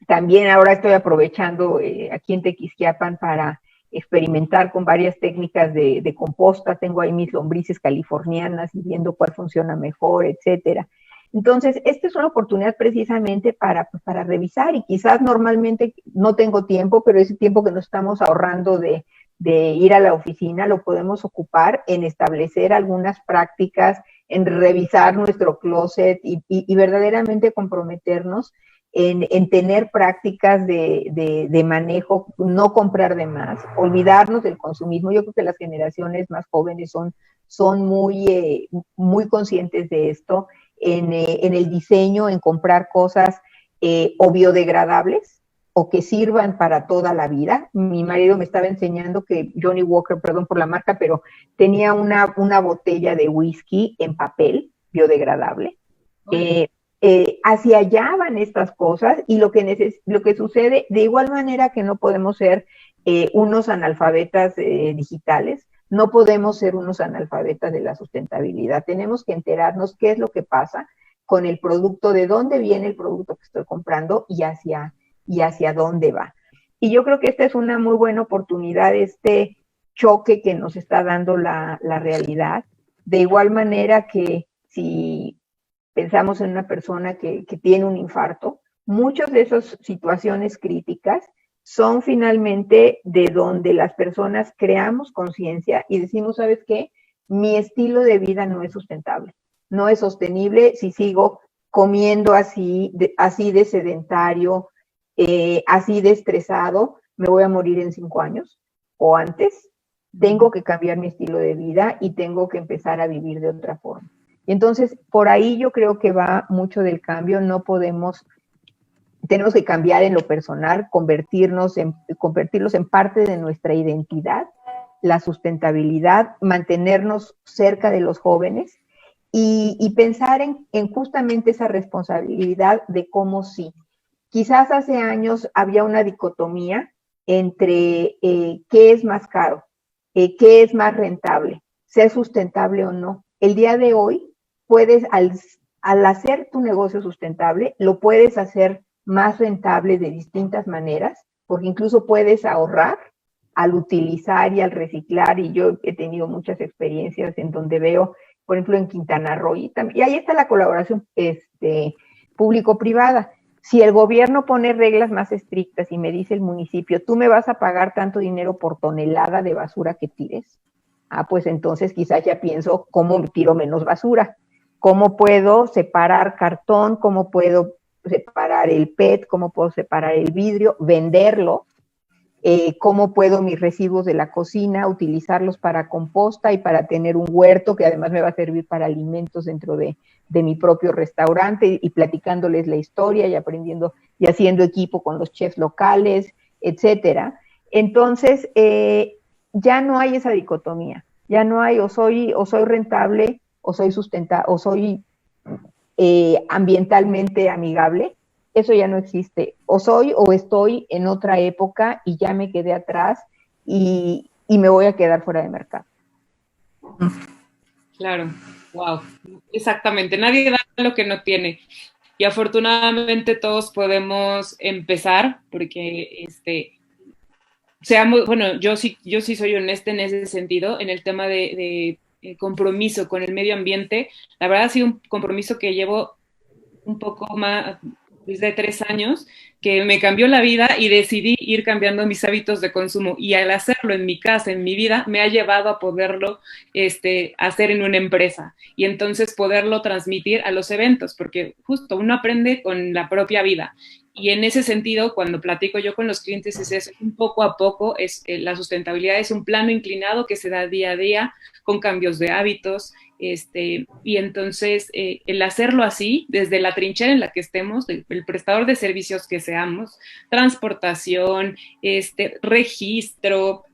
También ahora estoy aprovechando aquí en Tequisquiapan para experimentar con varias técnicas de composta. Tengo ahí mis lombrices californianas y viendo cuál funciona mejor, etcétera. Entonces, esta es una oportunidad precisamente para revisar y quizás normalmente no tengo tiempo, pero ese tiempo que nos estamos ahorrando de ir a la oficina lo podemos ocupar en establecer algunas prácticas, en revisar nuestro closet y verdaderamente comprometernos en tener prácticas de manejo, no comprar de más, olvidarnos del consumismo. Yo creo que las generaciones más jóvenes son muy conscientes de esto, en el diseño, en comprar cosas o biodegradables o que sirvan para toda la vida. Mi marido me estaba enseñando que Johnny Walker, perdón por la marca, pero tenía una botella de whisky en papel biodegradable. Hacia allá van estas cosas y lo que sucede, de igual manera que no podemos ser unos analfabetas digitales, no podemos ser unos analfabetas de la sustentabilidad. Tenemos que enterarnos qué es lo que pasa con el producto, de dónde viene el producto que estoy comprando y hacia dónde va. Y yo creo que esta es una muy buena oportunidad, este choque que nos está dando la realidad. De igual manera que si pensamos en una persona que tiene un infarto, muchas de esas situaciones críticas son finalmente de donde las personas creamos conciencia y decimos, ¿sabes qué? Mi estilo de vida no es sustentable, no es sostenible si sigo comiendo así de sedentario, así de estresado, me voy a morir en 5 años o antes. Tengo que cambiar mi estilo de vida y tengo que empezar a vivir de otra forma. Y entonces, por ahí yo creo que va mucho del cambio. Tenemos que cambiar en lo personal, convertirlos en parte de nuestra identidad, la sustentabilidad, mantenernos cerca de los jóvenes y pensar en justamente esa responsabilidad de cómo sí. Quizás hace años había una dicotomía entre qué es más caro, qué es más rentable, ser sustentable o no. El día de hoy puedes, al hacer tu negocio sustentable, lo puedes hacer más rentable de distintas maneras, porque incluso puedes ahorrar al utilizar y al reciclar, y yo he tenido muchas experiencias en donde veo, por ejemplo, en Quintana Roo, y ahí está la colaboración público-privada. Si el gobierno pone reglas más estrictas y me dice el municipio, tú me vas a pagar tanto dinero por tonelada de basura que tires, pues entonces quizás ya pienso cómo tiro menos basura, cómo puedo separar cartón, cómo puedo separar el PET, cómo puedo separar el vidrio, venderlo, cómo puedo mis residuos de la cocina utilizarlos para composta y para tener un huerto que además me va a servir para alimentos dentro de mi propio restaurante y platicándoles la historia y aprendiendo y haciendo equipo con los chefs locales, etcétera. Entonces, ya no hay esa dicotomía, ya no hay o soy rentable o soy o soy ambientalmente amigable. Eso ya no existe. O soy o estoy en otra época y ya me quedé atrás y me voy a quedar fuera de mercado. Claro, wow, exactamente. Nadie da lo que no tiene. Y afortunadamente todos podemos empezar, porque bueno, yo sí soy honesta en ese sentido, en el tema de compromiso con el medio ambiente. La verdad ha sido un compromiso que llevo un poco más, desde 3 años, que me cambió la vida y decidí ir cambiando mis hábitos de consumo. Y al hacerlo en mi casa, en mi vida, me ha llevado a poderlo hacer en una empresa y entonces poderlo transmitir a los eventos, porque justo uno aprende con la propia vida. Y en ese sentido, cuando platico yo con los clientes, es eso, un poco a poco, la sustentabilidad es un plano inclinado que se da día a día con cambios de hábitos, y entonces el hacerlo así, desde la trinchera en la que estemos, el prestador de servicios que seamos, transportación, registro,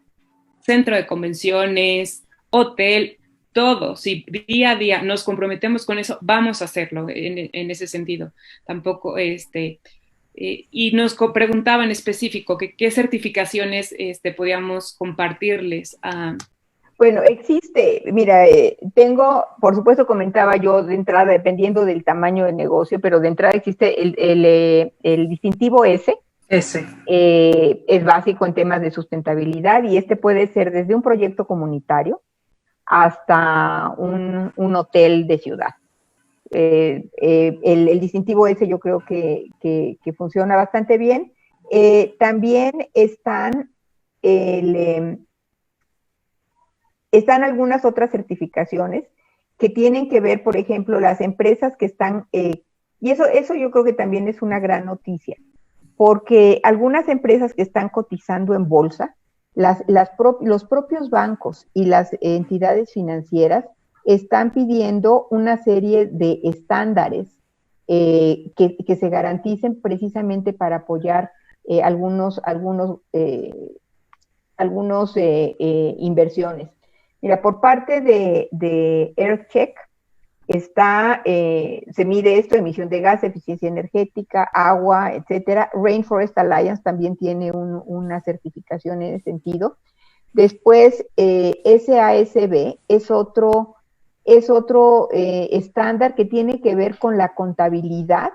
centro de convenciones, hotel, todo, si día a día nos comprometemos con eso, vamos a hacerlo en ese sentido. Tampoco, y nos preguntaba en específico que qué certificaciones podíamos compartirles a... Bueno, existe, mira, por supuesto comentaba yo de entrada, dependiendo del tamaño del negocio, pero de entrada existe el distintivo S. Es básico en temas de sustentabilidad y puede ser desde un proyecto comunitario hasta un hotel de ciudad. El distintivo S yo creo que funciona bastante bien. También están algunas otras certificaciones que tienen que ver, por ejemplo, las empresas que están, y eso yo creo que también es una gran noticia, porque algunas empresas que están cotizando en bolsa, los propios bancos y las entidades financieras están pidiendo una serie de estándares que se garanticen precisamente para apoyar algunos inversiones. Mira, por parte de EarthCheck se mide esto, emisión de gas, eficiencia energética, agua, etcétera. Rainforest Alliance también tiene una certificación en ese sentido. Después, SASB es otro estándar que tiene que ver con la contabilidad,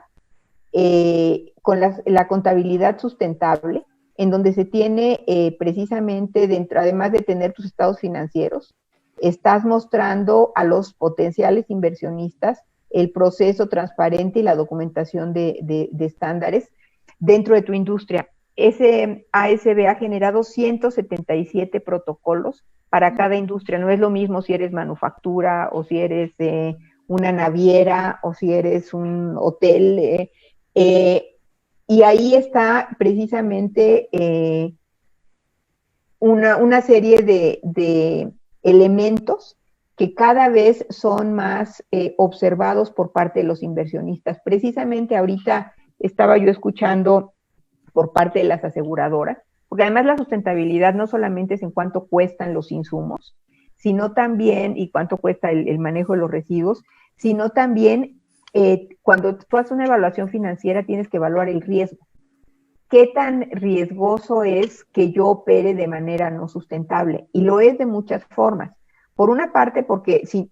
con la contabilidad sustentable, en donde se tiene precisamente, además de tener tus estados financieros, estás mostrando a los potenciales inversionistas el proceso transparente y la documentación de estándares dentro de tu industria. Ese ASB ha generado 177 protocolos para cada industria. No es lo mismo si eres manufactura o si eres una naviera o si eres un hotel. Y ahí está precisamente una serie de elementos que cada vez son más observados por parte de los inversionistas. Precisamente ahorita estaba yo escuchando por parte de las aseguradoras, porque además la sustentabilidad no solamente es en cuánto cuestan los insumos, sino también, y cuánto cuesta el manejo de los residuos, sino también cuando tú haces una evaluación financiera tienes que evaluar el riesgo. ¿Qué tan riesgoso es que yo opere de manera no sustentable? Y lo es de muchas formas. Por una parte, porque si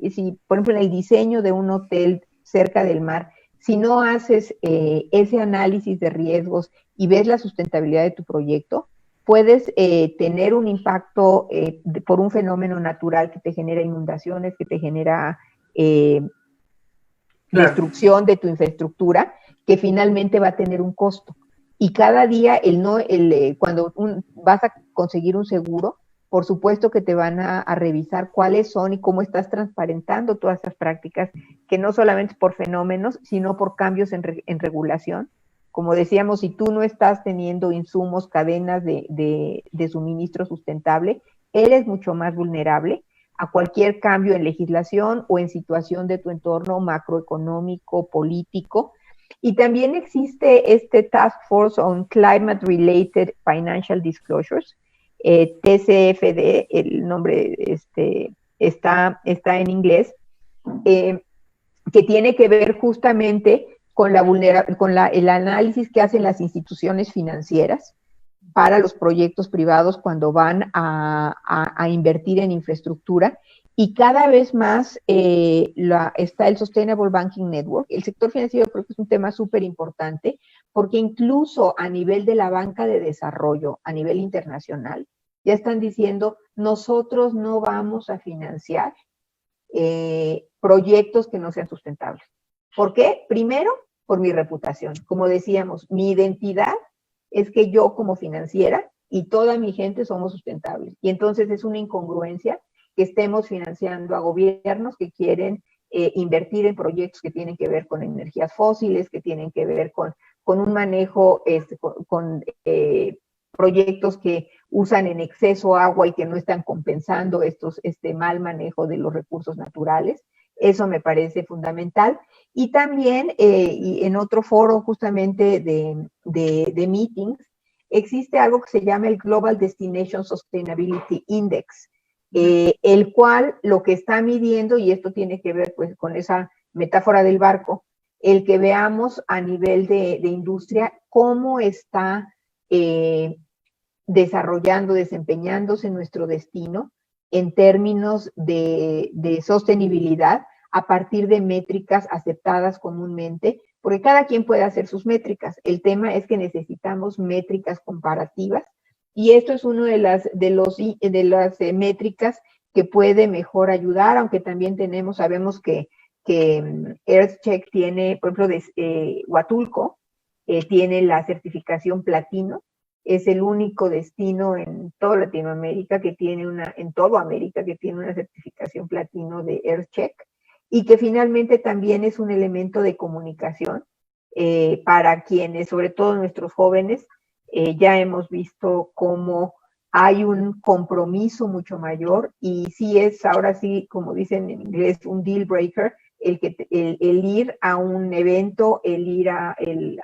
por ejemplo, en el diseño de un hotel cerca del mar, si no haces ese análisis de riesgos y ves la sustentabilidad de tu proyecto, puedes tener un impacto por un fenómeno natural que te genera inundaciones, que te genera destrucción de tu infraestructura, que finalmente va a tener un costo. Y cada día, cuando vas a conseguir un seguro, por supuesto que te van a revisar cuáles son y cómo estás transparentando todas esas prácticas, que no solamente es por fenómenos, sino por cambios en regulación. Como decíamos, si tú no estás teniendo insumos, cadenas de suministro sustentable, eres mucho más vulnerable a cualquier cambio en legislación o en situación de tu entorno macroeconómico, político. Y también existe Task Force on Climate Related Financial Disclosures, TCFD, el nombre está en inglés, que tiene que ver justamente con el análisis que hacen las instituciones financieras para los proyectos privados cuando van a invertir en infraestructura. Y cada vez más está el Sustainable Banking Network. El sector financiero creo que es un tema súper importante porque incluso a nivel de la banca de desarrollo, a nivel internacional, ya están diciendo, nosotros no vamos a financiar proyectos que no sean sustentables. ¿Por qué? Primero, por mi reputación. Como decíamos, mi identidad es que yo como financiera y toda mi gente somos sustentables. Y entonces es una incongruencia que estemos financiando a gobiernos que quieren invertir en proyectos que tienen que ver con energías fósiles, que tienen que ver con un manejo, con proyectos que usan en exceso agua y que no están compensando este mal manejo de los recursos naturales. Eso me parece fundamental. Y también, y en otro foro justamente de meetings, existe algo que se llama el Global Destination Sustainability Index, el cual lo que está midiendo, y esto tiene que ver pues con esa metáfora del barco, el que veamos a nivel de industria cómo está desarrollando, desempeñándose nuestro destino en términos de sostenibilidad a partir de métricas aceptadas comúnmente, porque cada quien puede hacer sus métricas. El tema es que necesitamos métricas comparativas y esto es uno de las métricas que puede mejor ayudar, aunque también sabemos que EarthCheck tiene, por ejemplo, Huatulco tiene la certificación platino. Es el único destino en toda Latinoamérica que tiene en toda América que tiene una certificación platino de EarthCheck y que finalmente también es un elemento de comunicación para quienes, sobre todo nuestros jóvenes, ya hemos visto cómo hay un compromiso mucho mayor y sí es, ahora sí, como dicen en inglés, un deal breaker, el ir a un evento, el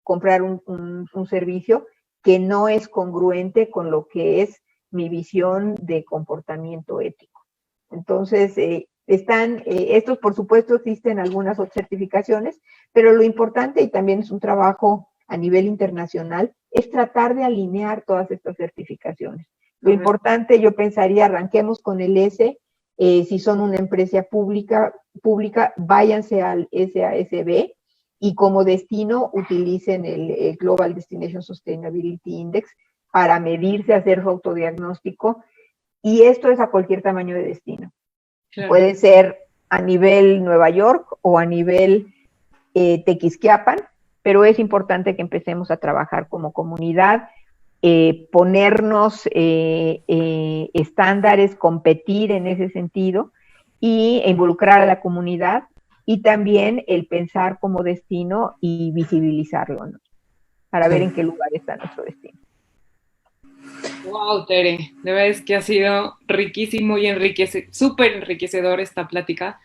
comprar un servicio que no es congruente con lo que es mi visión de comportamiento ético. Entonces, estos por supuesto existen algunas otras certificaciones, pero lo importante, y también es un trabajo a nivel internacional, es tratar de alinear todas estas certificaciones. Lo importante, yo pensaría, arranquemos con el S, si son una empresa pública, váyanse al SASB, y como destino utilicen el Global Destination Sustainability Index para medirse, hacer su autodiagnóstico, y esto es a cualquier tamaño de destino. Claro. Puede ser a nivel Nueva York o a nivel Tequisquiapan, pero es importante que empecemos a trabajar como comunidad, ponernos estándares, competir en ese sentido y involucrar a la comunidad y también el pensar como destino y visibilizarlo, ¿no? Para ver en qué lugar está nuestro destino. Wow, Tere, de verdad es que ha sido riquísimo y súper enriquecedor esta plática.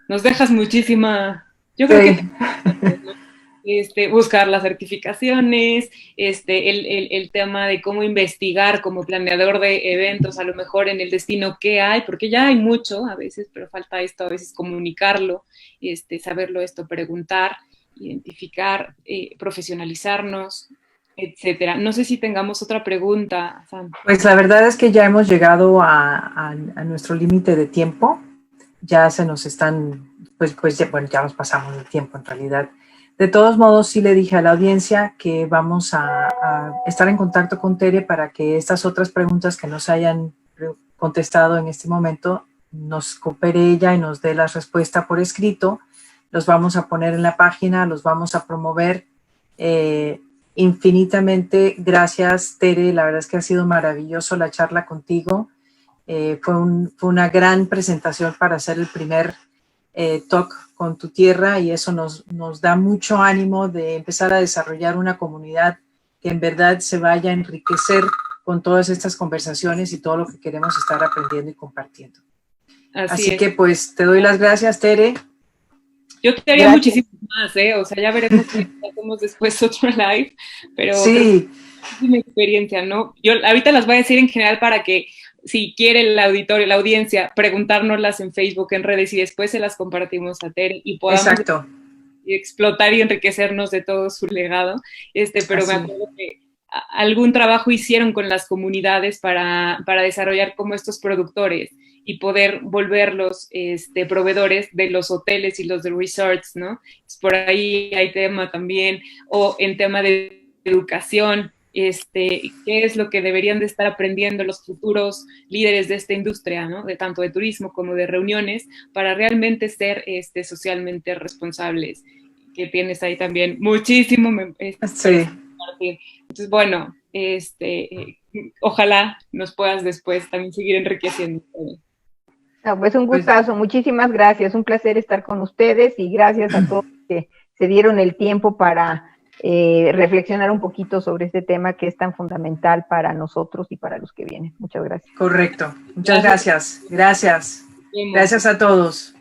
Nos dejas muchísima, yo creo que buscar las certificaciones, el tema de cómo investigar como planeador de eventos, a lo mejor en el destino qué hay, porque ya hay mucho a veces, pero falta esto, a veces comunicarlo, saberlo preguntar, identificar, profesionalizarnos, etcétera. No sé si tengamos otra pregunta, Sam. Pues la verdad es que ya hemos llegado a nuestro límite de tiempo, ya se nos están, ya nos pasamos el tiempo en realidad. De todos modos, sí le dije a la audiencia que vamos a estar en contacto con Tere para que estas otras preguntas que nos hayan contestado en este momento nos coopere ella y nos dé la respuesta por escrito. Los vamos a poner en la página, los vamos a promover. Infinitamente gracias, Tere. La verdad es que ha sido maravilloso la charla contigo. Fue una gran presentación para hacer el primer talk con tu tierra y eso nos da mucho ánimo de empezar a desarrollar una comunidad que en verdad se vaya a enriquecer con todas estas conversaciones y todo lo que queremos estar aprendiendo y compartiendo. Así que pues te doy las gracias, Tere. Yo te haría muchísimo más, o sea, ya veremos si hacemos después otro live, pero sí, es mi experiencia, ¿no? Yo ahorita las voy a decir en general para que si quiere el auditorio, la audiencia, preguntárnoslas en Facebook, en redes y después se las compartimos a Tere y podamos explotar y enriquecernos de todo su legado. Pero así. Me acuerdo que algún trabajo hicieron con las comunidades para desarrollar como estos productores y poder volverlos proveedores de los hoteles y los de resorts, ¿no? Por ahí hay tema también, o en tema de educación, qué es lo que deberían de estar aprendiendo los futuros líderes de esta industria, ¿no? De tanto de turismo como de reuniones, para realmente ser socialmente responsables. Que tienes ahí también muchísimo Sí. compartir. Entonces, bueno, ojalá nos puedas después también seguir enriqueciendo. No, pues un gustazo, muchísimas gracias, un placer estar con ustedes y gracias a todos que se dieron el tiempo para reflexionar un poquito sobre este tema que es tan fundamental para nosotros y para los que vienen. Muchas gracias. Correcto. Muchas gracias. Gracias. Gracias a todos.